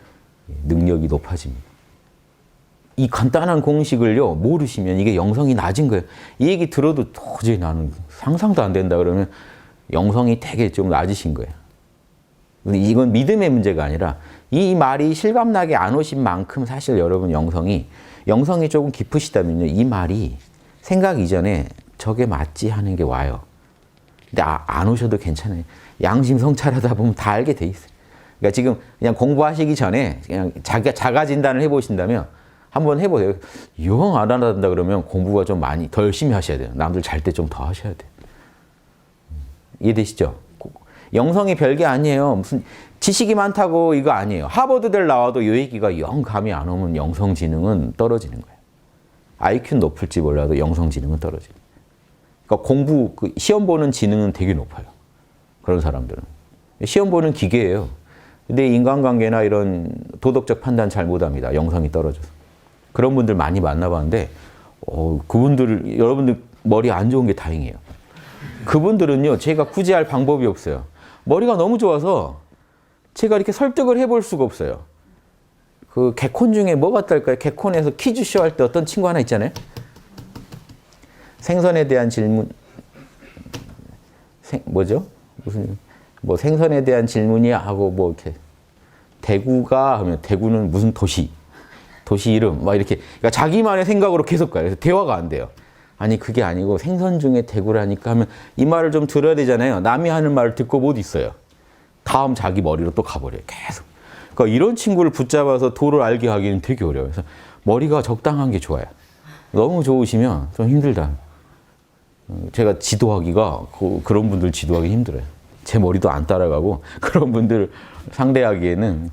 능력이 높아집니다. 이 간단한 공식을요 모르시면 이게 영성이 낮은 거예요. 이 얘기 들어도 도저히 나는 상상도 안 된다 그러면 영성이 되게 좀 낮으신 거예요. 근데 이건 믿음의 문제가 아니라 이 말이 실감나게 안 오신 만큼 사실 여러분 영성이 조금 깊으시다면요 이 말이 생각 이전에 저게 맞지 하는 게 와요. 근데 안 오셔도 괜찮아요. 양심 성찰하다 보면 다 알게 돼 있어요. 그러니까 지금 그냥 공부하시기 전에 그냥 자가 진단을 해보신다면 한번 해보세요. 영 안 한다 그러면 공부가 좀 많이 더 열심히 하셔야 돼요. 남들 잘 때 좀 더 하셔야 돼요. 이해되시죠? 영성이 별게 아니에요. 무슨 지식이 많다고 이거 아니에요. 하버드대 나와도 이 얘기가 영 감이 안 오면 영성 지능은 떨어지는 거예요. IQ는 높을지 몰라도 영성 지능은 떨어져요. 그러니까 시험 보는 지능은 되게 높아요. 그런 사람들은. 시험 보는 기계예요. 근데 인간관계나 이런 도덕적 판단 잘 못합니다. 영성이 떨어져서. 그런 분들 많이 만나봤는데 여러분들 머리 안 좋은 게 다행이에요. 그분들은요. 제가 굳이 할 방법이 없어요. 머리가 너무 좋아서 제가 이렇게 설득을 해볼 수가 없어요. 그 개콘 중에 뭐 같달까요? 개콘에서 퀴즈쇼 할 때 어떤 친구 하나 있잖아요. 생선에 대한 질문 뭐죠? 무슨 뭐 생선에 대한 질문이야 하고 뭐 이렇게 대구가 하면 대구는 무슨 도시 이름 막 이렇게 그러니까 자기만의 생각으로 계속 가요. 그래서 대화가 안 돼요. 아니 그게 아니고 생선 중에 대구라니까 하면 이 말을 좀 들어야 되잖아요. 남이 하는 말을 듣고 못 있어요. 다음 자기 머리로 또 가버려요. 계속. 그러니까 이런 친구를 붙잡아서 도를 알게 하기는 되게 어려워요. 그래서 머리가 적당한 게 좋아요. 너무 좋으시면 좀 힘들다. 제가 지도하기가 그런 분들 지도하기 힘들어요. 제 머리도 안 따라가고 그런 분들 상대하기에는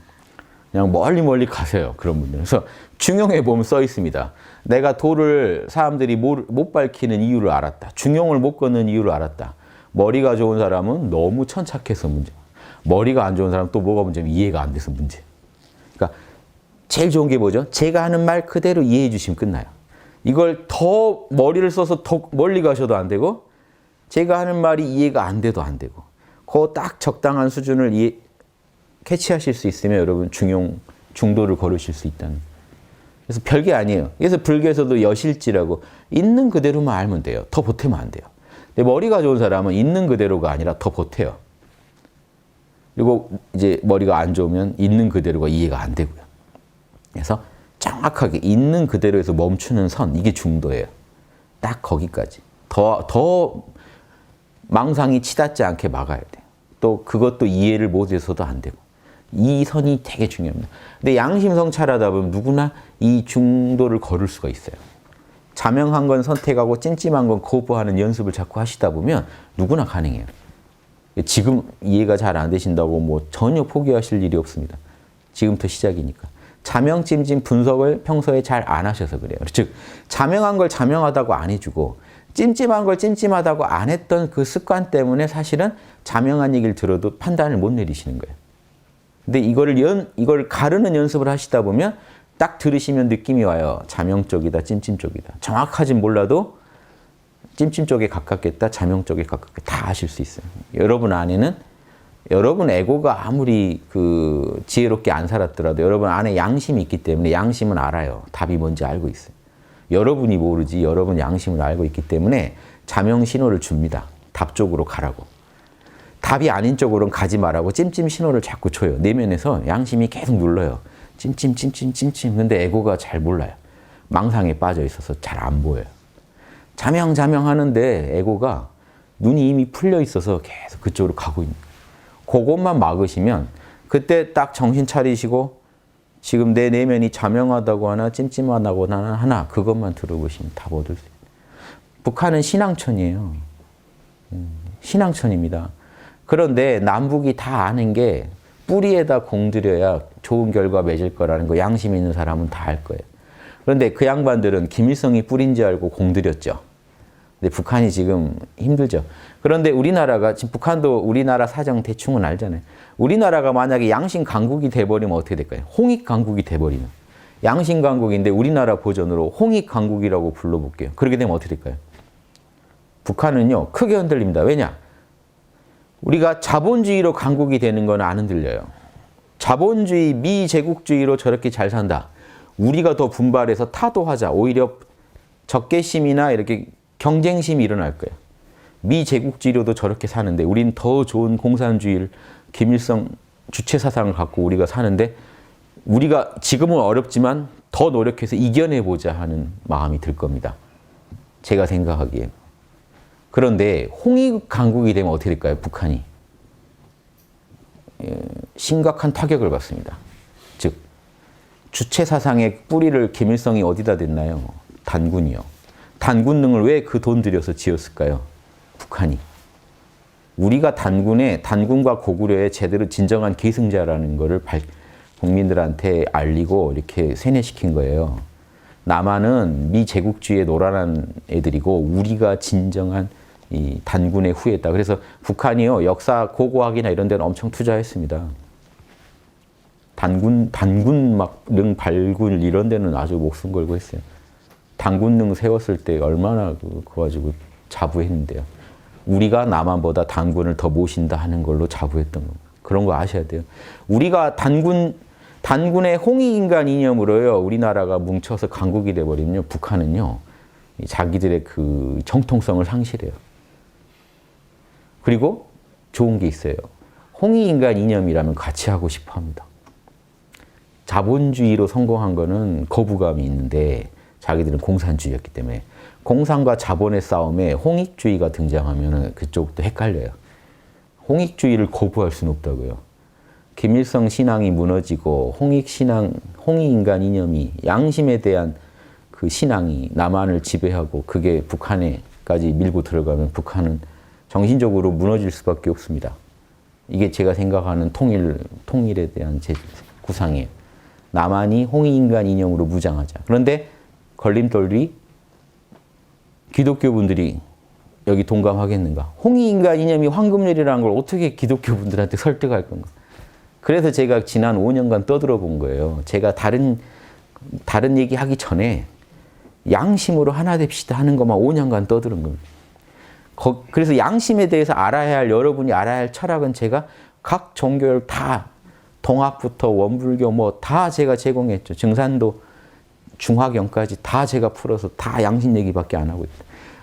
그냥 멀리 가세요. 그런 분들. 그래서 중용에 보면 써 있습니다. 내가 도를 사람들이 못 밝히는 이유를 알았다. 중용을 못 걷는 이유를 알았다. 머리가 좋은 사람은 너무 천착해서 문제. 머리가 안 좋은 사람은 또 뭐가 문제면 이해가 안 돼서 문제. 그러니까 제일 좋은 게 뭐죠? 제가 하는 말 그대로 이해해 주시면 끝나요. 이걸 더 머리를 써서 더 멀리 가셔도 안 되고 제가 하는 말이 이해가 안 돼도 안 되고 그 딱 적당한 수준을 캐치하실 수 있으면 여러분 중용 중도를 걸으실 수 있다는. 그래서 별게 아니에요. 그래서 불교에서도 여실지라고 있는 그대로만 알면 돼요. 더 보태면 안 돼요. 근데 머리가 좋은 사람은 있는 그대로가 아니라 더 보태요. 그리고 이제 머리가 안 좋으면 있는 그대로가 이해가 안 되고요. 그래서 정확하게 있는 그대로에서 멈추는 선, 이게 중도예요. 딱 거기까지. 더 망상이 치닫지 않게 막아야 돼요. 또 그것도 이해를 못해서도 안 되고. 이 선이 되게 중요합니다. 근데 양심 성찰하다 보면 누구나 이 중도를 걸을 수가 있어요. 자명한 건 선택하고 찜찜한 건 거부하는 연습을 자꾸 하시다 보면 누구나 가능해요. 지금 이해가 잘 안 되신다고 뭐 전혀 포기하실 일이 없습니다. 지금부터 시작이니까. 자명, 찜찜 분석을 평소에 잘 안 하셔서 그래요. 즉, 자명한 걸 자명하다고 안 해주고 찜찜한 걸 찜찜하다고 안 했던 그 습관 때문에 사실은 자명한 얘기를 들어도 판단을 못 내리시는 거예요. 근데 이걸 가르는 연습을 하시다 보면 딱 들으시면 느낌이 와요. 자명 쪽이다, 찜찜 쪽이다. 정확하진 몰라도 찜찜 쪽에 가깝겠다, 자명 쪽에 가깝겠다 다 아실 수 있어요. 여러분 안에는 여러분 에고가 아무리 그 지혜롭게 안 살았더라도 여러분 안에 양심이 있기 때문에 양심은 알아요. 답이 뭔지 알고 있어요. 여러분이 모르지 여러분 양심을 알고 있기 때문에 자명 신호를 줍니다. 답 쪽으로 가라고. 답이 아닌 쪽으로는 가지 말라고 찜찜 신호를 자꾸 줘요. 내면에서 양심이 계속 눌러요. 찜찜 찜찜 찜찜. 근데 에고가 잘 몰라요. 망상에 빠져 있어서 잘 안 보여요. 자명 하는데 에고가 눈이 이미 풀려 있어서 계속 그쪽으로 가고 있는 거예요. 그것만 막으시면 그때 딱 정신 차리시고 지금 내 내면이 자명하다고 하나 찜찜하다고 하나 그것만 들어보시면 다 얻을 수 있어요. 북한은 신앙천이에요. 신앙천입니다. 그런데 남북이 다 아는 게 뿌리에다 공들여야 좋은 결과 맺을 거라는 거 양심 있는 사람은 다 알 거예요. 그런데 그 양반들은 김일성이 뿌린지 알고 공들였죠. 근데 북한이 지금 힘들죠. 그런데 우리나라가 지금 북한도 우리나라 사정 대충은 알잖아요. 우리나라가 만약에 양심 강국이 돼버리면 어떻게 될까요? 홍익 강국이 돼버리면. 양심 강국인데 우리나라 버전으로 홍익 강국이라고 불러볼게요. 그렇게 되면 어떻게 될까요? 북한은요 크게 흔들립니다. 왜냐? 우리가 자본주의로 강국이 되는 건 안 흔들려요. 자본주의, 미제국주의로 저렇게 잘 산다. 우리가 더 분발해서 타도하자. 오히려 적개심이나 이렇게 경쟁심이 일어날 거예요. 미제국주의로도 저렇게 사는데 우린 더 좋은 공산주의를 김일성 주체 사상을 갖고 우리가 사는데 우리가 지금은 어렵지만 더 노력해서 이겨내보자 하는 마음이 들 겁니다. 제가 생각하기에. 그런데 홍익 강국이 되면 어떻게 될까요? 북한이. 심각한 타격을 받습니다. 즉 주체 사상의 뿌리를 김일성이 어디다 댔나요? 단군이요. 단군능을 왜 그 돈 들여서 지었을까요? 북한이. 우리가 단군과 고구려의 제대로 진정한 계승자라는 것을 국민들한테 알리고 이렇게 세뇌시킨 거예요. 남한은 미제국주의에 노란한 애들이고 우리가 진정한 이 단군의 후예다. 그래서 북한이요 역사 고고학이나 이런 데는 엄청 투자했습니다. 단군 막 능 발굴 이런 데는 아주 목숨 걸고 했어요. 단군능 세웠을 때 얼마나 그거 가지고 자부했는데요. 우리가 남한보다 단군을 더 모신다 하는 걸로 자부했던 겁니다. 그런 거 아셔야 돼요. 우리가 단군의 홍익인간 이념으로요 우리나라가 뭉쳐서 강국이 돼버리면요 북한은요 자기들의 그 정통성을 상실해요. 그리고 좋은 게 있어요. 홍익인간 이념이라면 같이 하고 싶어 합니다. 자본주의로 성공한 거는 거부감이 있는데 자기들은 공산주의였기 때문에 공산과 자본의 싸움에 홍익주의가 등장하면 그쪽도 헷갈려요. 홍익주의를 거부할 수는 없다고요. 김일성 신앙이 무너지고 홍익인간 이념이 양심에 대한 그 신앙이 남한을 지배하고 그게 북한에까지 밀고 들어가면 북한은 정신적으로 무너질 수밖에 없습니다. 이게 제가 생각하는 통일에 대한 제 구상이에요. 남한이 홍익인간 이념으로 무장하자. 그런데 걸림돌이 기독교분들이 여기 동감하겠는가? 홍익인간 이념이 황금률이라는 걸 어떻게 기독교분들한테 설득할 건가? 그래서 제가 지난 5년간 떠들어 본 거예요. 제가 다른 얘기하기 전에 양심으로 하나 됩시다 하는 것만 5년간 떠들은 겁니다. 그래서 양심에 대해서 알아야 할 여러분이 알아야 할 철학은 제가 각 종교를 다 동학부터 원불교 뭐 다 제가 제공했죠. 증산도 중화경까지 다 제가 풀어서 다 양심 얘기밖에 안 하고 있다.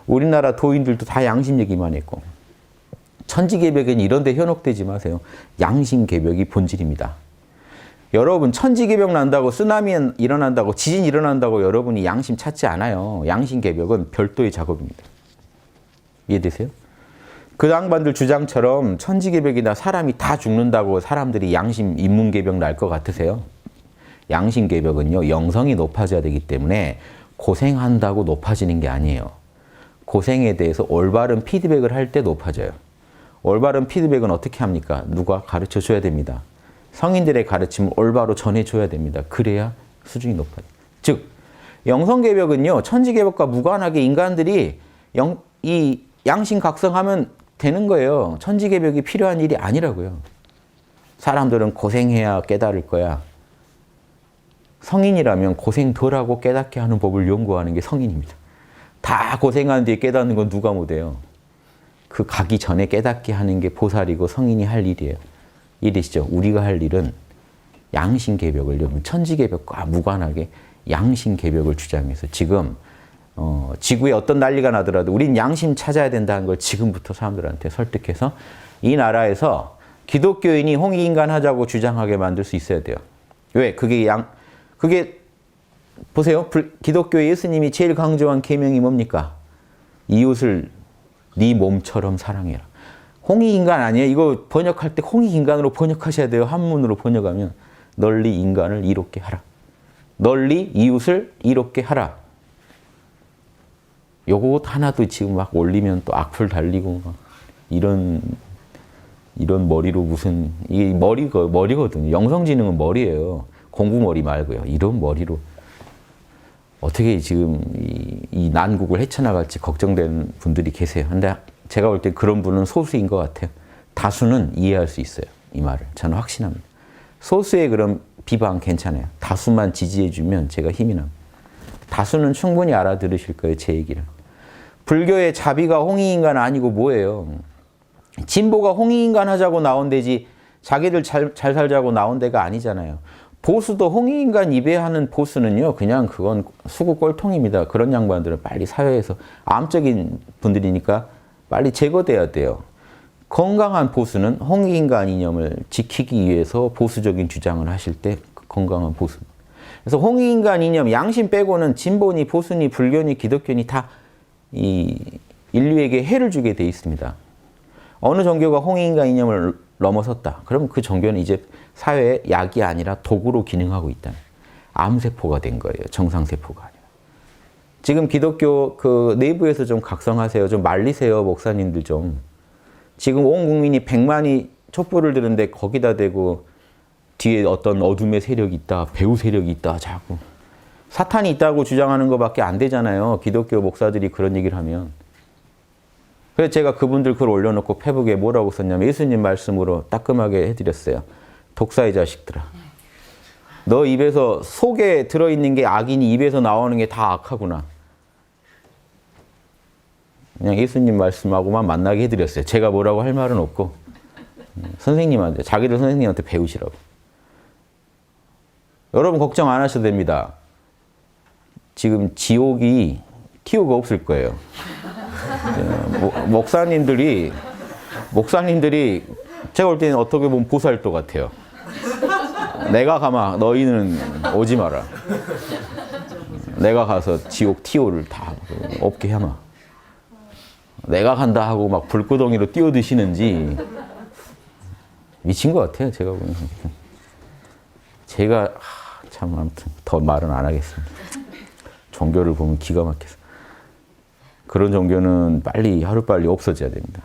우리나라 도인들도 다 양심 얘기만 했고. 천지개벽에는 이런 데 현혹되지 마세요. 양심개벽이 본질입니다. 여러분 천지개벽 난다고 쓰나미 일어난다고 지진 일어난다고 여러분이 양심 찾지 않아요. 양심개벽은 별도의 작업입니다. 이해되세요? 그 양반들 주장처럼 천지개벽이나 사람이 다 죽는다고 사람들이 양심 인문개벽 날 것 같으세요? 양심개벽은요, 영성이 높아져야 되기 때문에 고생한다고 높아지는 게 아니에요. 고생에 대해서 올바른 피드백을 할 때 높아져요. 올바른 피드백은 어떻게 합니까? 누가 가르쳐 줘야 됩니다. 성인들의 가르침을 올바로 전해줘야 됩니다. 그래야 수준이 높아요. 즉, 영성개벽은요, 천지개벽과 무관하게 인간들이 이 양심각성하면 되는 거예요. 천지개벽이 필요한 일이 아니라고요. 사람들은 고생해야 깨달을 거야. 성인이라면 고생 덜하고 깨닫게 하는 법을 연구하는 게 성인입니다. 다 고생한 뒤에 깨닫는 건 누가 못해요. 그 가기 전에 깨닫게 하는 게 보살이고 성인이 할 일이에요. 이해되시죠? 우리가 할 일은 양심개벽을, 천지개벽과 무관하게 양심개벽을 주장해서 지금 지구에 어떤 난리가 나더라도 우린 양심 찾아야 된다는 걸 지금부터 사람들한테 설득해서 이 나라에서 기독교인이 홍익인간 하자고 주장하게 만들 수 있어야 돼요. 왜? 그게 보세요. 기독교의 예수님이 제일 강조한 계명이 뭡니까? 이웃을 네 몸처럼 사랑해라. 홍익인간 아니에요? 이거 번역할 때 홍익인간으로 번역하셔야 돼요. 한문으로 번역하면 널리 인간을 이롭게 하라. 널리 이웃을 이롭게 하라. 요것 하나도 지금 막 올리면 또 악플 달리고 막 이런 머리로 무슨 이게 머리거든요. 영성지능은 머리예요. 공부머리 말고요. 이런 머리로 어떻게 지금 이 난국을 헤쳐나갈지 걱정되는 분들이 계세요. 근데 제가 볼 때 그런 분은 소수인 것 같아요. 다수는 이해할 수 있어요. 이 말을. 저는 확신합니다. 소수의 그런 비방 괜찮아요. 다수만 지지해주면 제가 힘이 납니다. 다수는 충분히 알아들으실 거예요. 제 얘기를. 불교의 자비가 홍익인간 아니고 뭐예요? 진보가 홍익인간 하자고 나온 데지 자기들 잘 살자고 나온 데가 아니잖아요. 보수도 홍익인간 입에하는 보수는요. 그냥 그건 수구 꼴통입니다. 그런 양반들은 빨리 사회에서 암적인 분들이니까 빨리 제거돼야 돼요. 건강한 보수는 홍익인간 이념을 지키기 위해서 보수적인 주장을 하실 때 건강한 보수. 그래서 홍익인간 이념, 양심 빼고는 진보니 보수니 불교니 기독교니 다 이 인류에게 해를 주게 돼 있습니다. 어느 종교가 홍익인간 이념을 넘어섰다. 그러면 그 종교는 이제 사회의 약이 아니라 도구로 기능하고 있다. 암세포가 된 거예요. 정상세포가 아니라. 지금 기독교 그 내부에서 좀 각성하세요. 좀 말리세요. 목사님들 좀. 지금 온 국민이 100만이 촛불을 드는데 거기다 대고 뒤에 어떤 어둠의 세력이 있다. 배후 세력이 있다. 자꾸. 사탄이 있다고 주장하는 것밖에 안 되잖아요. 기독교 목사들이 그런 얘기를 하면. 그래서 제가 그분들 글 올려놓고 페북에 뭐라고 썼냐면 예수님 말씀으로 따끔하게 해드렸어요. 독사의 자식들아. 너 입에서 속에 들어있는 게 악이니 입에서 나오는 게 다 악하구나. 그냥 예수님 말씀하고만 만나게 해드렸어요. 제가 뭐라고 할 말은 없고 선생님한테, 자기들 선생님한테 배우시라고. 여러분 걱정 안 하셔도 됩니다. 지금 지옥이 티오가 없을 거예요. 목사님들이 제가 볼 때는 어떻게 보면 보살도 같아요. 내가 가마 너희는 오지 마라. 내가 가서 지옥 티오를 다 없게 해마. 내가 간다 하고 막 불구덩이로 뛰어드시는지 미친 것 같아요. 제가 보면. 제가 참 아무튼 더 말은 안 하겠습니다. 종교를 보면 기가 막혀서. 그런 종교는 빨리 하루빨리 없어져야 됩니다.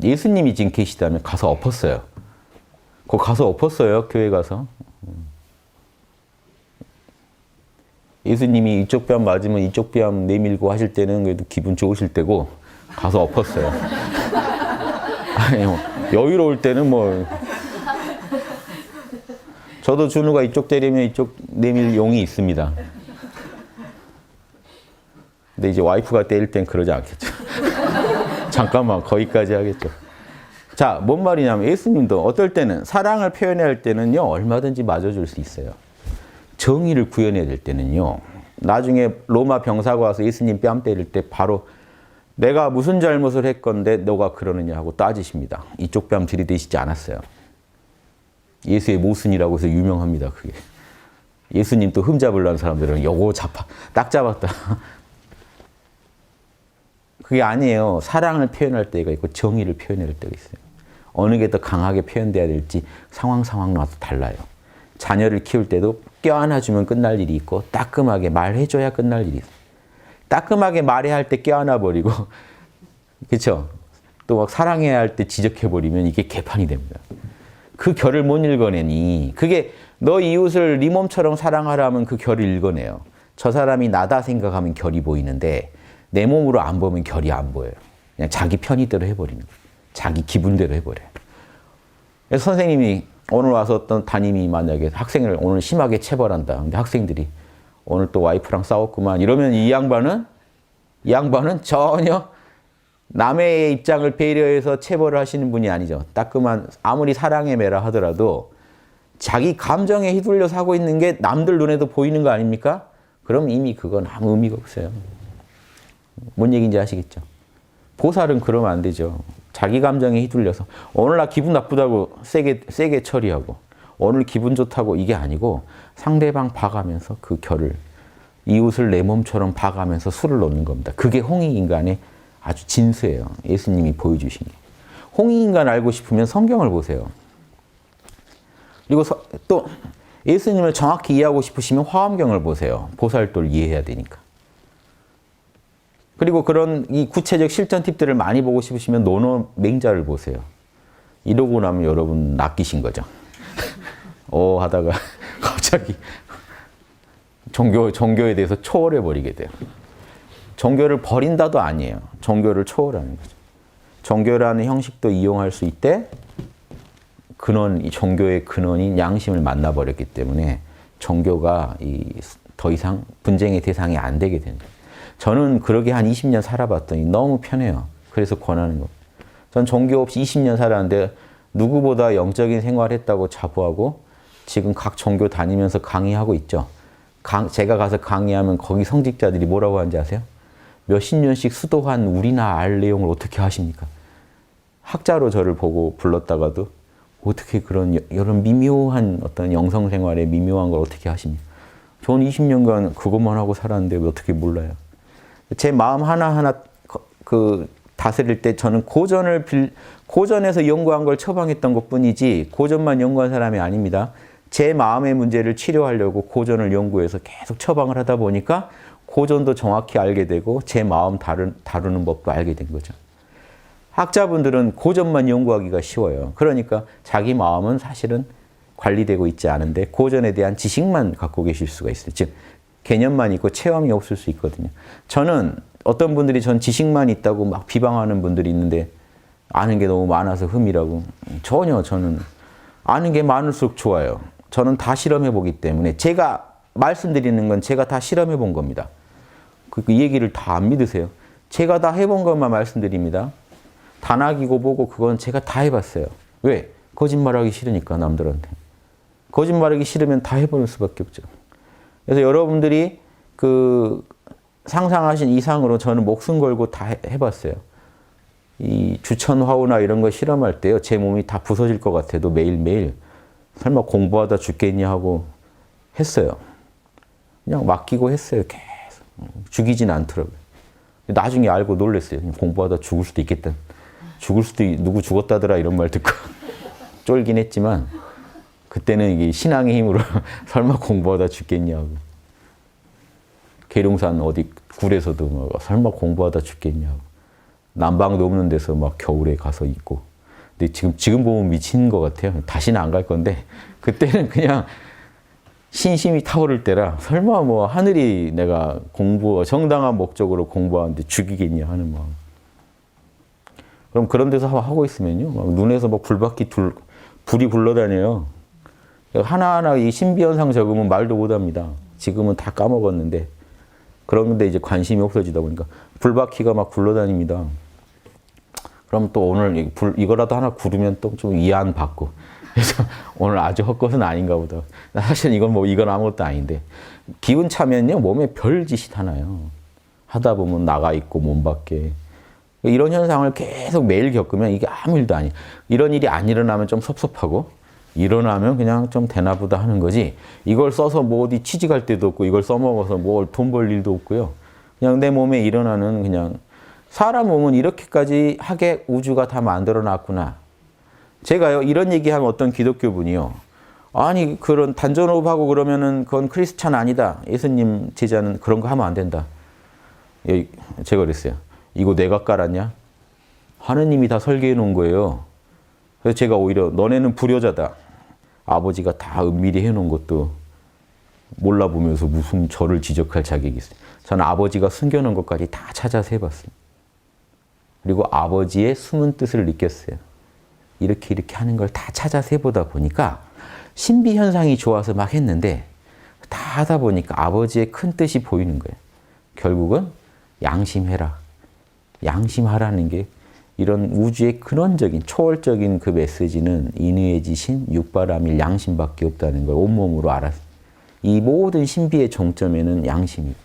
예수님이 지금 계시다면 가서 엎었어요. 거기 가서 엎었어요. 교회 가서. 예수님이 이쪽 뺨 맞으면 이쪽 뺨 내밀고 하실 때는 그래도 기분 좋으실 때고 가서 엎었어요. 아니 뭐 여유로울 때는 뭐 저도 준우가 이쪽 때리면 이쪽 내밀 용이 있습니다. 근데 이제 와이프가 때릴 땐 그러지 않겠죠. 잠깐만 거기까지 하겠죠. 자, 뭔 말이냐면 예수님도 어떨 때는 사랑을 표현해야 할 때는요. 얼마든지 맞아줄 수 있어요. 정의를 구현해야 될 때는요. 나중에 로마 병사가 와서 예수님 뺨 때릴 때 바로 내가 무슨 잘못을 했건데 너가 그러느냐 하고 따지십니다. 이쪽 뺨 들이대시지 않았어요. 예수의 모순이라고 해서 유명합니다. 그게. 예수님 또 흠잡으려는 사람들은 요거 딱 잡았다. 그게 아니에요. 사랑을 표현할 때가 있고 정의를 표현할 때가 있어요. 어느 게 더 강하게 표현돼야 될지 상황마다 달라요. 자녀를 키울 때도 껴안아주면 끝날 일이 있고 따끔하게 말해줘야 끝날 일이 있어요. 따끔하게 말해야 할 때 껴안아버리고 그렇죠? 또 막 사랑해야 할 때 지적해버리면 이게 개판이 됩니다. 그 결을 못 읽어내니 그게 너 이웃을 네 몸처럼 사랑하라면 그 결을 읽어내요. 저 사람이 나다 생각하면 결이 보이는데 내 몸으로 안 보면 결이 안 보여요. 그냥 자기 편의대로 해버리는 거예요. 자기 기분대로 해버려요. 그래서 선생님이 오늘 와서 어떤 담임이 만약에 학생을 오늘 심하게 체벌한다. 근데 학생들이 오늘 또 와이프랑 싸웠구만. 이러면 이 양반은 전혀 남의 입장을 배려해서 체벌을 하시는 분이 아니죠. 따끔한 아무리 사랑의 매라 하더라도 자기 감정에 휘둘려서 하고 있는 게 남들 눈에도 보이는 거 아닙니까? 그럼 이미 그건 아무 의미가 없어요. 뭔 얘기인지 아시겠죠? 보살은 그러면 안 되죠. 자기 감정에 휘둘려서 오늘 나 기분 나쁘다고 세게 처리하고 오늘 기분 좋다고 이게 아니고 상대방 봐가면서 그 결을 이웃을 내 몸처럼 봐가면서 수를 놓는 겁니다. 그게 홍익인간의 아주 진수예요. 예수님이 보여주신 게. 홍익인간 알고 싶으면 성경을 보세요. 그리고 또 예수님을 정확히 이해하고 싶으시면 화엄경을 보세요. 보살도를 이해해야 되니까. 그리고 그런 이 구체적 실전 팁들을 많이 보고 싶으시면 노노 맹자를 보세요. 이러고 나면 여러분 낚이신 거죠. 하다가 갑자기 종교에 대해서 초월해 버리게 돼요. 종교를 버린다도 아니에요. 종교를 초월하는 거죠. 종교라는 형식도 이용할 수 있대. 이 종교의 근원인 양심을 만나버렸기 때문에 종교가 더 이상 분쟁의 대상이 안 되게 되는 거예요. 저는 그러게 한 20년 살아봤더니 너무 편해요. 그래서 권하는 거. 전 종교 없이 20년 살았는데 누구보다 영적인 생활을 했다고 자부하고 지금 각 종교 다니면서 강의하고 있죠. 제가 가서 강의하면 거기 성직자들이 뭐라고 하는지 아세요? 몇십 년씩 수도한 우리나 알 내용을 어떻게 하십니까? 학자로 저를 보고 불렀다가도 어떻게 이런 미묘한 어떤 영성 생활에 미묘한 걸 어떻게 하십니까? 저는 20년간 그것만 하고 살았는데 어떻게 몰라요? 제 마음 하나하나 다스릴 때 저는 고전에서 연구한 걸 처방했던 것 뿐이지 고전만 연구한 사람이 아닙니다. 제 마음의 문제를 치료하려고 고전을 연구해서 계속 처방을 하다 보니까 고전도 정확히 알게 되고 제 마음 다루는 법도 알게 된 거죠. 학자분들은 고전만 연구하기가 쉬워요. 그러니까 자기 마음은 사실은 관리되고 있지 않은데 고전에 대한 지식만 갖고 계실 수가 있어요. 즉 개념만 있고 체험이 없을 수 있거든요. 저는 어떤 분들이 전 지식만 있다고 막 비방하는 분들이 있는데 아는 게 너무 많아서 흠이라고. 전혀 저는 아는 게 많을수록 좋아요. 저는 다 실험해 보기 때문에 제가 말씀드리는 건 제가 다 실험해 본 겁니다. 그 얘기를 다 안 믿으세요. 제가 다 해본 것만 말씀드립니다. 단학이고 보고 그건 제가 다 해봤어요. 왜? 거짓말하기 싫으니까 남들한테. 거짓말하기 싫으면 다 해보는 수밖에 없죠. 그래서 여러분들이 상상하신 이상으로 저는 목숨 걸고 다 해봤어요. 이 주천화우나 이런 거 실험할 때요. 제 몸이 다 부서질 것 같아도 매일매일 설마 공부하다 죽겠냐 하고 했어요. 그냥 맡기고 했어요. 계속. 죽이진 않더라고요. 나중에 알고 놀랐어요. 공부하다 죽을 수도 있겠다. 누구 죽었다더라 이런 말 듣고 쫄긴 했지만 그때는 이게 신앙의 힘으로 설마 공부하다 죽겠냐고. 계룡산 어디 굴에서도 막 설마 공부하다 죽겠냐고. 난방도 없는 데서 막 겨울에 가서 있고. 근데 지금 보면 미친 것 같아요. 다시는 안 갈 건데 그때는 그냥 신심이 타오를 때라 설마 뭐 하늘이 내가 정당한 목적으로 공부하는데 죽이겠냐 하는 마음. 그럼 그런 데서 하고 있으면요. 막 눈에서 막 불이 굴러다녀요. 하나하나 이 신비현상 적으면 말도 못합니다. 지금은 다 까먹었는데 그런데 이제 관심이 없어지다 보니까 불바퀴가 막 굴러다닙니다. 그럼 또 오늘 이거라도 하나 구르면 또 좀 위안 받고. 그래서 오늘 아주 헛것은 아닌가 보다. 사실 이건 아무것도 아닌데. 기운 차면요, 몸에 별짓이 다 나요. 하다 보면 나가 있고 몸 밖에. 이런 현상을 계속 매일 겪으면 이게 아무 일도 아니에요. 이런 일이 안 일어나면 좀 섭섭하고, 일어나면 그냥 좀 되나보다 하는 거지. 이걸 써서 뭐 어디 취직할 데도 없고, 이걸 써먹어서 뭐 돈 벌 일도 없고요. 그냥 내 몸에 일어나는 그냥, 사람 몸은 이렇게까지 하게 우주가 다 만들어 놨구나. 제가요, 이런 얘기하면 어떤 기독교 분이요. 아니, 그런 단전호흡하고 그러면은 그건 크리스찬 아니다. 예수님 제자는 그런 거 하면 안 된다. 제가 그랬어요. 이거 내가 깔았냐? 하느님이 다 설계해 놓은 거예요. 그래서 제가 오히려 너네는 불효자다. 아버지가 다 은밀히 해놓은 것도 몰라보면서 무슨 저를 지적할 자격이 있어요. 저는 아버지가 숨겨놓은 것까지 다 찾아서 해봤어요. 그리고 아버지의 숨은 뜻을 느꼈어요. 이렇게 하는 걸 다 찾아서 해보다 보니까 신비 현상이 좋아서 막 했는데 다 하다 보니까 아버지의 큰 뜻이 보이는 거예요. 결국은 양심해라. 양심하라는 게 이런 우주의 근원적인 초월적인 그 메시지는 인의의 지신 육바라밀 양심밖에 없다는 걸 온몸으로 알았어요. 이 모든 신비의 종점에는 양심입니다.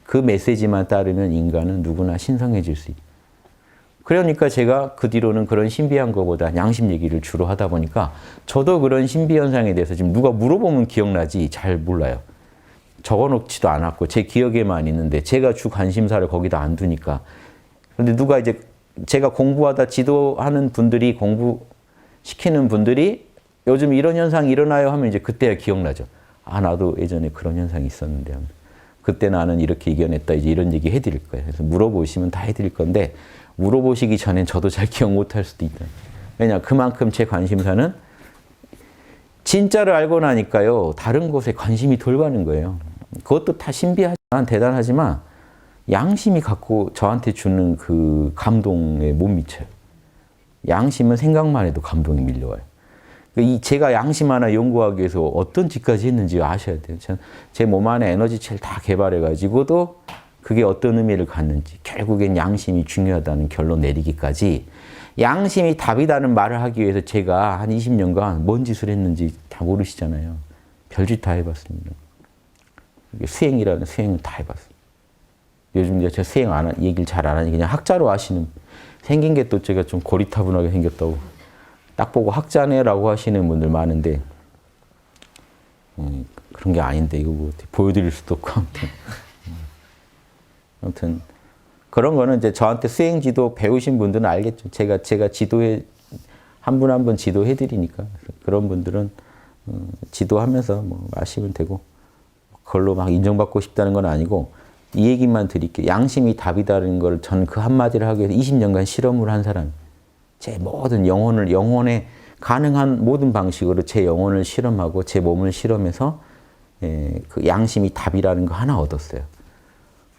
그 메시지만 따르면 인간은 누구나 신성해질 수 있다. 그러니까 제가 그 뒤로는 그런 신비한 것보다 양심 얘기를 주로 하다 보니까 저도 그런 신비 현상에 대해서 지금 누가 물어보면 기억나지 잘 몰라요. 적어놓지도 않았고 제 기억에만 있는데 제가 주 관심사를 거기다 안 두니까. 그런데 누가 이제 제가 공부하다 지도하는 분들이 공부시키는 분들이 요즘 이런 현상이 일어나요 하면 이제 그때야 기억나죠. 아, 나도 예전에 그런 현상이 있었는데. 그때 나는 이렇게 이겨냈다. 이제 이런 얘기 해드릴 거예요. 그래서 물어보시면 다 해드릴 건데 물어보시기 전엔 저도 잘 기억 못할 수도 있다. 왜냐, 그만큼 제 관심사는 진짜를 알고 나니까요. 다른 곳에 관심이 덜 가는 거예요. 그것도 다 신비하지만 대단하지만 양심이 갖고 저한테 주는 그 감동에 못 미쳐요. 양심은 생각만 해도 감동이 밀려와요. 제가 양심 하나 연구하기 위해서 어떤 짓까지 했는지 아셔야 돼요. 제 몸 안에 에너지체를 다 개발해가지고도 그게 어떤 의미를 갖는지 결국엔 양심이 중요하다는 결론 내리기까지 양심이 답이라는 말을 하기 위해서 제가 한 20년간 뭔 짓을 했는지 다 모르시잖아요. 별짓 다 해봤습니다. 수행이라는 수행은 다 해봤어요. 요즘 제가 수행 얘기를 잘 안 하니 그냥 학자로 아시는 생긴 게 또 제가 좀 고리타분하게 생겼다고 딱 보고 학자네라고 하시는 분들 많은데 그런 게 아닌데 이거 뭐 보여드릴 수도 없고 아무튼 그런 거는 이제 저한테 수행 지도 배우신 분들은 알겠죠. 제가 지도해 한 분 한 분 지도해 드리니까 그런 분들은 지도하면서 뭐 아시면 되고 그걸로 막 인정받고 싶다는 건 아니고 이 얘기만 드릴게요. 양심이 답이다라는 걸 저는 그 한마디를 하기 위해서 20년간 실험을 한 사람. 제 모든 영혼에 가능한 모든 방식으로 제 영혼을 실험하고 제 몸을 실험해서 그 양심이 답이라는 거 하나 얻었어요.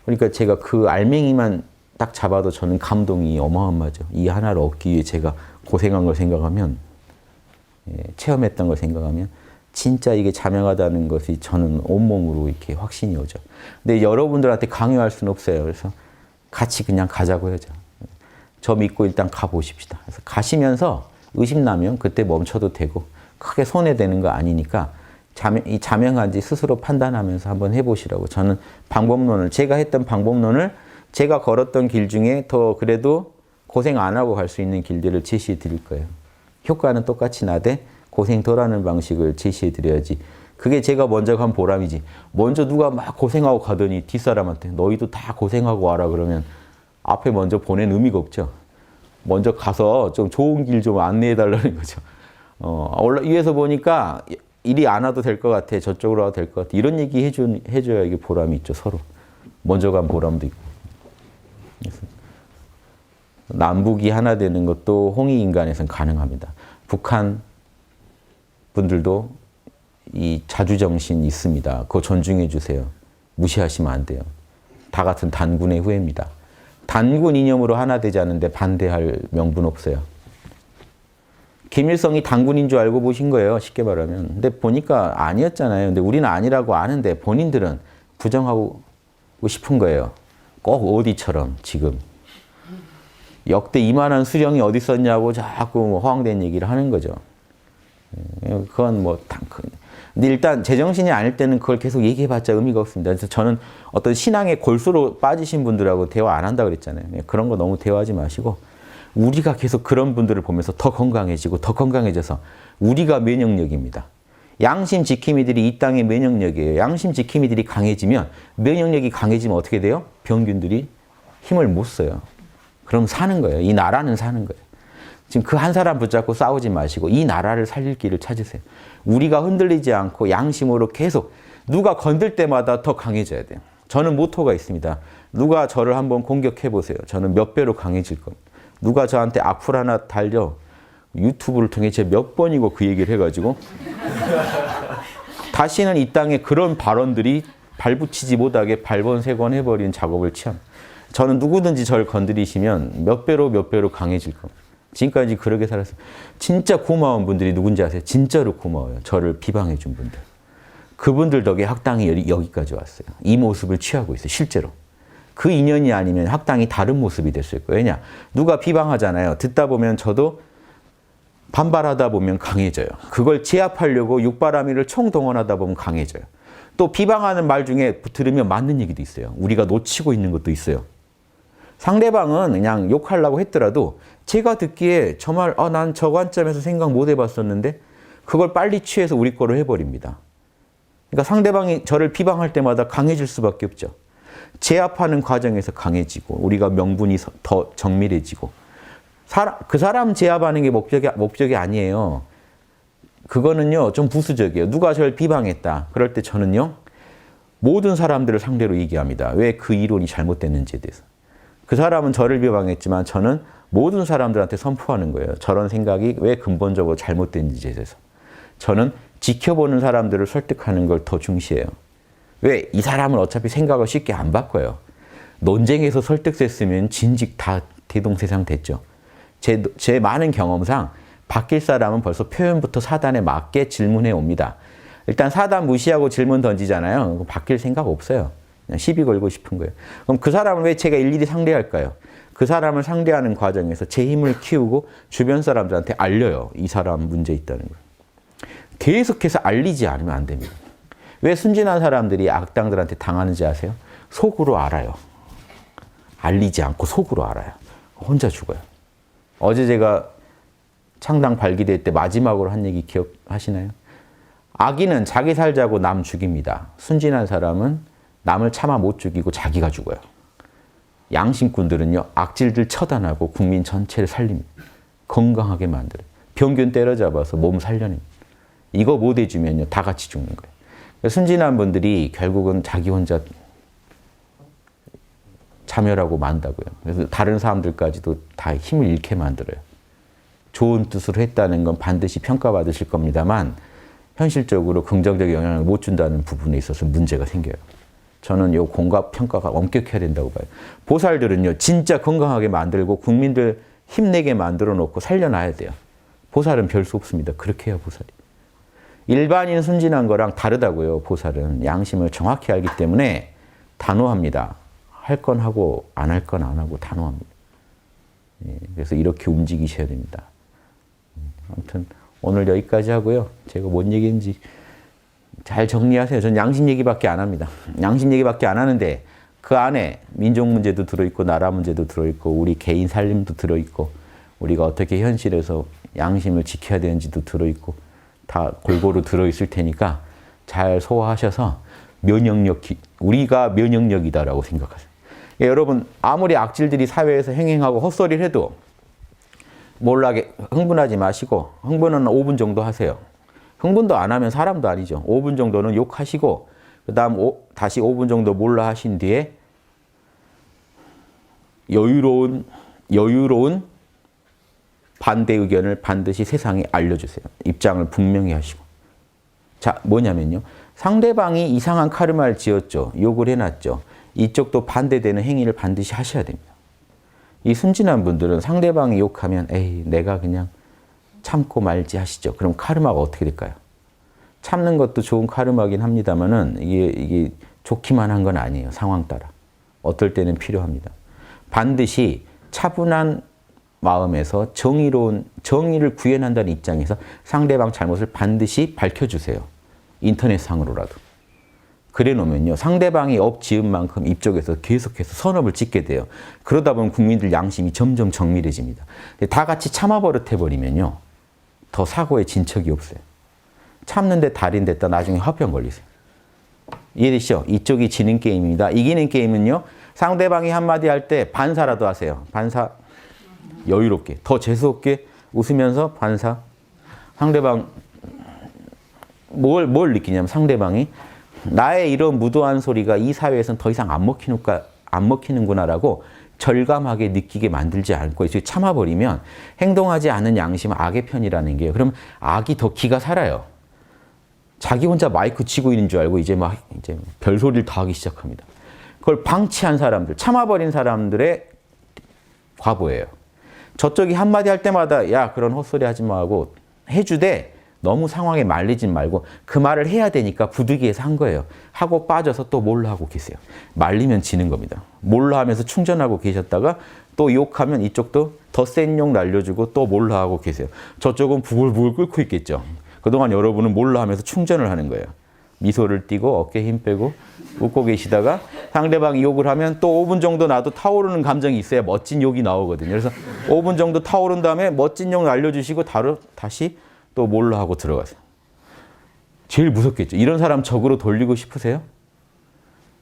그러니까 제가 그 알맹이만 딱 잡아도 저는 감동이 어마어마하죠. 이 하나를 얻기 위해 제가 고생한 걸 생각하면, 체험했던 걸 생각하면 진짜 이게 자명하다는 것이 저는 온몸으로 이렇게 확신이 오죠. 근데 여러분들한테 강요할 수는 없어요. 그래서 같이 그냥 가자고 해야죠. 저 믿고 일단 가보십시다. 그래서 가시면서 의심나면 그때 멈춰도 되고 크게 손해되는 거 아니니까 이 자명한지 스스로 판단하면서 한번 해보시라고. 저는 방법론을, 제가 했던 방법론을 제가 걸었던 길 중에 더 그래도 고생 안 하고 갈 수 있는 길들을 제시해 드릴 거예요. 효과는 똑같이 나되 고생 덜 하는 방식을 제시해 드려야지. 그게 제가 먼저 간 보람이지. 먼저 누가 막 고생하고 가더니 뒷사람한테 너희도 다 고생하고 와라 그러면 앞에 먼저 보낸 의미가 없죠. 먼저 가서 좀 좋은 길 좀 안내해 달라는 거죠. 위에서 보니까 이리 안 와도 될 것 같아. 저쪽으로 와도 될 것 같아. 이런 얘기 해줘야 이게 보람이 있죠. 서로. 먼저 간 보람도 있고. 그래서 남북이 하나 되는 것도 홍익인간에서는 가능합니다. 북한 분들도 이 자주정신 있습니다. 그거 존중해 주세요. 무시하시면 안 돼요. 다 같은 단군의 후예입니다. 단군 이념으로 하나 되지 않는데 반대할 명분 없어요. 김일성이 단군인 줄 알고 보신 거예요. 쉽게 말하면. 근데 보니까 아니었잖아요. 근데 우리는 아니라고 아는데 본인들은 부정하고 싶은 거예요. 꼭 어디처럼 지금. 역대 이만한 수령이 어디 있었냐고 자꾸 뭐 허황된 얘기를 하는 거죠. 그건 뭐 근데 일단 제정신이 아닐 때는 그걸 계속 얘기해봤자 의미가 없습니다. 그래서 저는 어떤 신앙의 골수로 빠지신 분들하고 대화 안 한다 그랬잖아요. 그런 거 너무 대화하지 마시고 우리가 계속 그런 분들을 보면서 더 건강해지고 더 건강해져서 우리가 면역력입니다. 양심 지킴이들이 이 땅의 면역력이에요. 양심 지킴이들이 강해지면 면역력이 강해지면 어떻게 돼요? 병균들이 힘을 못 써요. 그럼 사는 거예요. 이 나라는 사는 거예요. 지금 그 한 사람 붙잡고 싸우지 마시고 이 나라를 살릴 길을 찾으세요. 우리가 흔들리지 않고 양심으로 계속 누가 건들 때마다 더 강해져야 돼요. 저는 모토가 있습니다. 누가 저를 한번 공격해 보세요. 저는 몇 배로 강해질 겁니다. 누가 저한테 악플 하나 달려 유튜브를 통해 제가 몇 번이고 그 얘기를 해가지고 다시는 이 땅에 그런 발언들이 발붙이지 못하게 발본색원 해버리는 작업을 취합니다. 저는 누구든지 저를 건드리시면 몇 배로 강해질 겁니다. 지금까지 그렇게 살았어요. 진짜 고마운 분들이 누군지 아세요? 진짜로 고마워요. 저를 비방해 준 분들. 그분들 덕에 학당이 여기까지 왔어요. 이 모습을 취하고 있어요. 실제로. 그 인연이 아니면 학당이 다른 모습이 됐을 거예요. 왜냐? 누가 비방하잖아요. 듣다 보면 저도 반발하다 보면 강해져요. 그걸 제압하려고 육바라밀을 총동원하다 보면 강해져요. 또 비방하는 말 중에 들으면 맞는 얘기도 있어요. 우리가 놓치고 있는 것도 있어요. 상대방은 그냥 욕하려고 했더라도 제가 듣기에 저 말, 난 저 관점에서 생각 못 해봤었는데 그걸 빨리 취해서 우리 거로 해버립니다. 그러니까 상대방이 저를 비방할 때마다 강해질 수밖에 없죠. 제압하는 과정에서 강해지고 우리가 명분이 더 정밀해지고 그 사람 제압하는 게 목적이 아니에요. 그거는요 좀 부수적이에요. 누가 저를 비방했다. 그럴 때 저는요 모든 사람들을 상대로 얘기합니다. 왜 그 이론이 잘못됐는지에 대해서. 그 사람은 저를 비방했지만 저는 모든 사람들한테 선포하는 거예요. 저런 생각이 왜 근본적으로 잘못된지에 대해서. 저는 지켜보는 사람들을 설득하는 걸 더 중시해요. 왜? 이 사람은 어차피 생각을 쉽게 안 바꿔요. 논쟁에서 설득됐으면 진즉 다 대동세상 됐죠. 제 많은 경험상 바뀔 사람은 벌써 표현부터 사단에 맞게 질문해 옵니다. 일단 사단 무시하고 질문 던지잖아요. 바뀔 생각 없어요. 그냥 시비 걸고 싶은 거예요. 그럼 그 사람을 왜 제가 일일이 상대할까요? 그 사람을 상대하는 과정에서 제 힘을 키우고 주변 사람들한테 알려요. 이 사람 문제 있다는 걸. 계속해서 알리지 않으면 안 됩니다. 왜 순진한 사람들이 악당들한테 당하는지 아세요? 속으로 알아요. 알리지 않고 속으로 알아요. 혼자 죽어요. 어제 제가 창당 발기될 때 마지막으로 한 얘기 기억하시나요? 악인은 자기 살자고 남 죽입니다. 순진한 사람은 남을 차마 못 죽이고 자기가 죽어요. 양심꾼들은요, 악질들 처단하고 국민 전체를 살립니다. 건강하게 만들어요. 병균 때려잡아서 몸 살려냅니다. 이거 못 해주면요, 다 같이 죽는 거예요. 순진한 분들이 결국은 자기 혼자 자멸하고 만다고요. 그래서 다른 사람들까지도 다 힘을 잃게 만들어요. 좋은 뜻으로 했다는 건 반드시 평가받으실 겁니다만 현실적으로 긍정적 영향을 못 준다는 부분에 있어서 문제가 생겨요. 저는 이 공과 평가가 엄격해야 된다고 봐요. 보살들은요, 진짜 건강하게 만들고 국민들 힘내게 만들어 놓고 살려놔야 돼요. 보살은 별 수 없습니다. 그렇게 해야 보살이. 일반인 순진한 거랑 다르다고요. 보살은 양심을 정확히 알기 때문에 단호합니다. 할 건 하고 안 할 건 안 하고 단호합니다. 그래서 이렇게 움직이셔야 됩니다. 아무튼 오늘 여기까지 하고요. 제가 뭔 얘기인지 잘 정리하세요. 전 양심 얘기밖에 안 합니다. 양심 얘기밖에 안 하는데 그 안에 민족 문제도 들어있고 나라 문제도 들어있고 우리 개인 살림도 들어있고 우리가 어떻게 현실에서 양심을 지켜야 되는지도 들어있고 다 골고루 들어있을 테니까 잘 소화하셔서 우리가 면역력이다라고 생각하세요. 여러분 아무리 악질들이 사회에서 행행하고 헛소리를 해도 몰라게 흥분하지 마시고 흥분은 5분 정도 하세요. 흥분도 안 하면 사람도 아니죠. 5분 정도는 욕하시고 그 다음 다시 5분 정도 몰라 하신 뒤에 여유로운 반대 의견을 반드시 세상에 알려주세요. 입장을 분명히 하시고. 자, 뭐냐면요. 상대방이 이상한 카르마를 지었죠. 욕을 해놨죠. 이쪽도 반대되는 행위를 반드시 하셔야 됩니다. 이 순진한 분들은 상대방이 욕하면 에이 내가 그냥 참고 말지 하시죠. 그럼 카르마가 어떻게 될까요? 참는 것도 좋은 카르마긴 합니다만은 이게 좋기만 한 건 아니에요. 상황 따라. 어떨 때는 필요합니다. 반드시 차분한 마음에서 정의를 구현한다는 입장에서 상대방 잘못을 반드시 밝혀주세요. 인터넷상으로라도. 그래 놓으면요. 상대방이 업 지은 만큼 이쪽에서 계속해서 선업을 짓게 돼요. 그러다 보면 국민들 양심이 점점 정밀해집니다. 다 같이 참아버릇해버리면요. 더 사고의 진척이 없어요. 참는데 달인 됐다 나중에 화병 걸리세요. 이해되시죠? 이쪽이 지는 게임입니다. 이기는 게임은요. 상대방이 한마디 할 때 반사라도 하세요. 반사. 여유롭게. 더 재수없게 웃으면서 반사. 상대방 뭘 느끼냐면 상대방이 나의 이런 무도한 소리가 이 사회에서는 더 이상 안 먹히는구나라고 절감하게 느끼게 만들지 않고 참아버리면 행동하지 않은 양심은 악의 편이라는 게요. 그럼 악이 더 기가 살아요. 자기 혼자 마이크 치고 있는 줄 알고 이제 별소리를 다 하기 시작합니다. 그걸 방치한 사람들, 참아버린 사람들의 과보예요. 저쪽이 한마디 할 때마다 야 그런 헛소리 하지 마 하고 해주되 너무 상황에 말리진 말고 그 말을 해야 되니까 부득이해서 한 거예요. 하고 빠져서 또 몰라 하고 계세요. 말리면 지는 겁니다. 몰라 하면서 충전하고 계셨다가 또 욕하면 이쪽도 더 센 욕 날려주고 또 몰라 하고 계세요. 저쪽은 부글부글 끓고 있겠죠. 그동안 여러분은 몰라 하면서 충전을 하는 거예요. 미소를 띠고 어깨 힘 빼고 웃고 계시다가 상대방이 욕을 하면 또 5분 정도 나도 타오르는 감정이 있어야 멋진 욕이 나오거든요. 그래서 5분 정도 타오른 다음에 멋진 욕 날려주시고 다시 또 몰라 하고 들어가세요. 제일 무섭겠죠. 이런 사람 적으로 돌리고 싶으세요?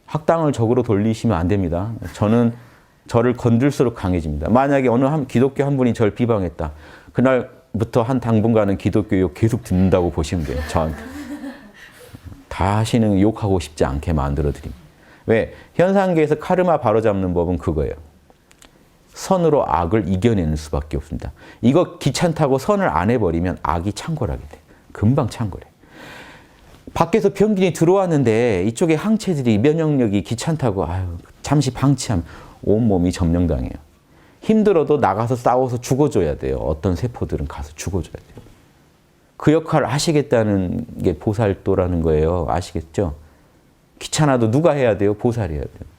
학당을 적으로 돌리시면 안 됩니다. 저를 건들수록 강해집니다. 만약에 어느 기독교 한 분이 저를 비방했다. 그날부터 한 당분간은 기독교 욕 계속 듣는다고 보시면 돼요. 저한테. 다시는 욕하고 싶지 않게 만들어드립니다. 왜? 현상계에서 카르마 바로잡는 법은 그거예요. 선으로 악을 이겨내는 수밖에 없습니다. 이거 귀찮다고 선을 안 해버리면 악이 창궐하게 돼. 금방 창궐해. 밖에서 병균이 들어왔는데 이쪽에 항체들이 면역력이 귀찮다고 잠시 방치하면 온몸이 점령당해요. 힘들어도 나가서 싸워서 죽어줘야 돼요. 어떤 세포들은 가서 죽어줘야 돼요. 그 역할을 하시겠다는 게 보살도라는 거예요. 아시겠죠? 귀찮아도 누가 해야 돼요? 보살이 해야 돼요.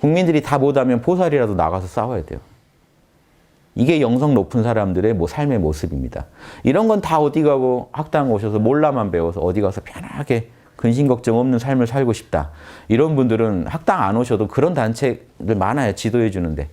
국민들이 다 못하면 보살이라도 나가서 싸워야 돼요. 이게 영성 높은 사람들의 삶의 모습입니다. 이런 건 다 어디 가고 학당 오셔서 몰라만 배워서 어디 가서 편하게 근심 걱정 없는 삶을 살고 싶다. 이런 분들은 학당 안 오셔도 그런 단체들 많아요. 지도해 주는데.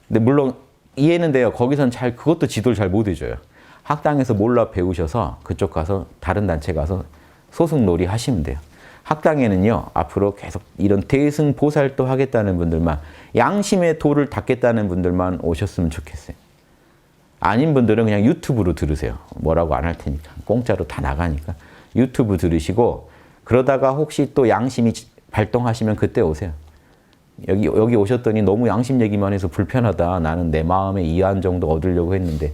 근데 물론 이해는 돼요. 거기선 그것도 지도를 잘 못 해줘요. 학당에서 몰라 배우셔서 그쪽 가서 다른 단체 가서 소승놀이 하시면 돼요. 학당에는요, 앞으로 계속 이런 대승보살도 하겠다는 분들만, 양심의 도를 닦겠다는 분들만 오셨으면 좋겠어요. 아닌 분들은 그냥 유튜브로 들으세요. 뭐라고 안 할 테니까. 공짜로 다 나가니까. 유튜브 들으시고, 그러다가 혹시 또 양심이 발동하시면 그때 오세요. 여기 오셨더니 너무 양심 얘기만 해서 불편하다. 나는 내 마음의 이안 정도 얻으려고 했는데.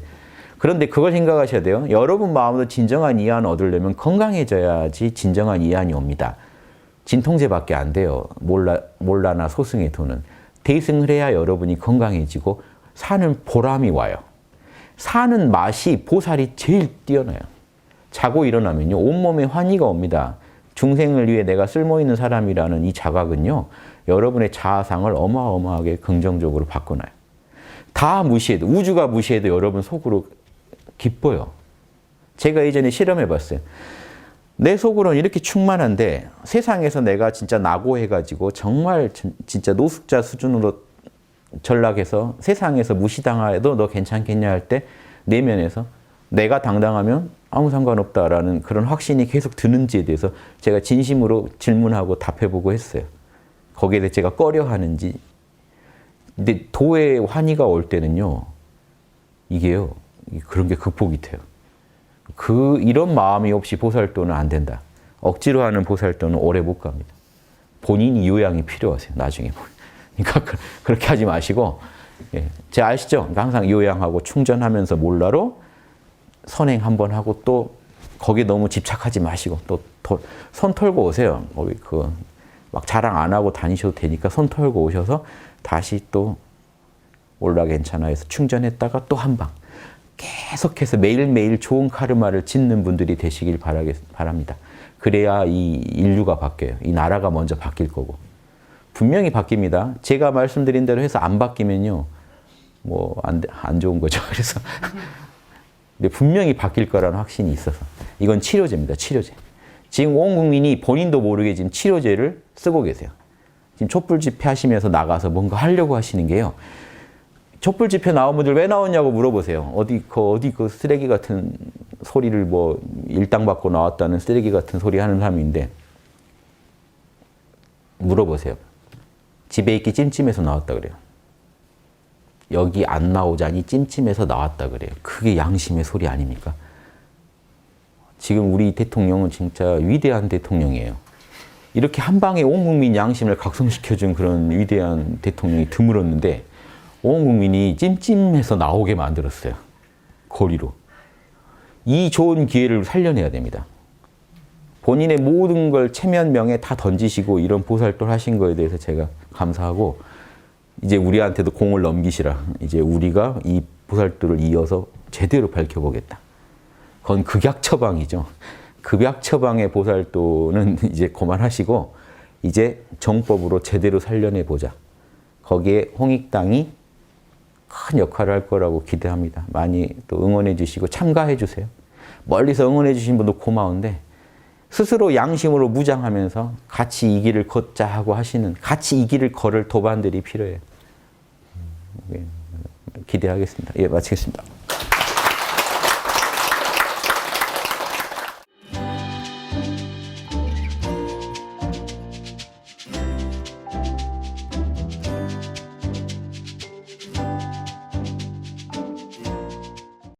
그런데 그걸 생각하셔야 돼요. 여러분 마음으로 진정한 이안 얻으려면 건강해져야지 진정한 이안이 옵니다. 진통제밖에 안 돼요. 몰라나 소승의 도는. 대승을 해야 여러분이 건강해지고 사는 보람이 와요. 사는 맛이 보살이 제일 뛰어나요. 자고 일어나면요. 온몸에 환희가 옵니다. 중생을 위해 내가 쓸모있는 사람이라는 이 자각은요. 여러분의 자아상을 어마어마하게 긍정적으로 바꿔놔요. 다 무시해도, 우주가 무시해도 여러분 속으로 기뻐요. 제가 예전에 실험해봤어요. 내 속으로는 이렇게 충만한데 세상에서 내가 진짜 낙오해가지고 정말 진짜 노숙자 수준으로 전락해서 세상에서 무시당해도 너 괜찮겠냐 할 때 내면에서 내가 당당하면 아무 상관없다라는 그런 확신이 계속 드는지에 대해서 제가 진심으로 질문하고 답해보고 했어요. 거기에 대해 제가 꺼려하는지. 근데 도의 환희가 올 때는요. 이게요. 그런 게 극복이 돼요. 이런 마음이 없이 보살도는 안 된다. 억지로 하는 보살도는 오래 못 갑니다. 본인이 요양이 필요하세요. 나중에. 그러니까 그렇게 하지 마시고, 제가 아시죠? 그러니까 항상 요양하고 충전하면서 몰라로 선행 한번 하고 또 거기에 너무 집착하지 마시고 또 손 털고 오세요. 막 자랑 안 하고 다니셔도 되니까 손 털고 오셔서 다시 또 올라 괜찮아 해서 충전했다가 또 한 방. 계속해서 매일매일 좋은 카르마를 짓는 분들이 되시길 바랍니다. 그래야 이 인류가 바뀌어요. 이 나라가 먼저 바뀔 거고. 분명히 바뀝니다. 제가 말씀드린 대로 해서 안 바뀌면요. 뭐 안 좋은 거죠. 그래서 근데 분명히 바뀔 거라는 확신이 있어서 이건 치료제입니다. 치료제. 지금 온 국민이 본인도 모르게 지금 치료제를 쓰고 계세요. 지금 촛불 집회 하시면서 나가서 뭔가 하려고 하시는 게요. 촛불 집회 나온 분들 왜 나왔냐고 물어보세요. 어디 그 쓰레기 같은 소리를 뭐 일당받고 나왔다는 쓰레기 같은 소리 하는 사람인데 물어보세요. 집에 있기 찜찜해서 나왔다 그래요. 여기 안 나오자니 찜찜해서 나왔다 그래요. 그게 양심의 소리 아닙니까? 지금 우리 대통령은 진짜 위대한 대통령이에요. 이렇게 한 방에 온 국민 양심을 각성시켜준 그런 위대한 대통령이 드물었는데 온 국민이 찜찜해서 나오게 만들었어요. 거리로. 이 좋은 기회를 살려내야 됩니다. 본인의 모든 걸 체면명에 다 던지시고 이런 보살도를 하신 거에 대해서 제가 감사하고 이제 우리한테도 공을 넘기시라. 이제 우리가 이 보살도를 이어서 제대로 밝혀보겠다. 그건 극약 처방이죠. 극약 처방의 보살도는 이제 그만하시고 이제 정법으로 제대로 살려내보자. 거기에 홍익당이 큰 역할을 할 거라고 기대합니다. 많이 또 응원해 주시고 참가해 주세요. 멀리서 응원해 주신 분도 고마운데 스스로 양심으로 무장하면서 같이 이 길을 걷자 하고 하시는 같이 이 길을 걸을 도반들이 필요해요. 기대하겠습니다. 예, 마치겠습니다.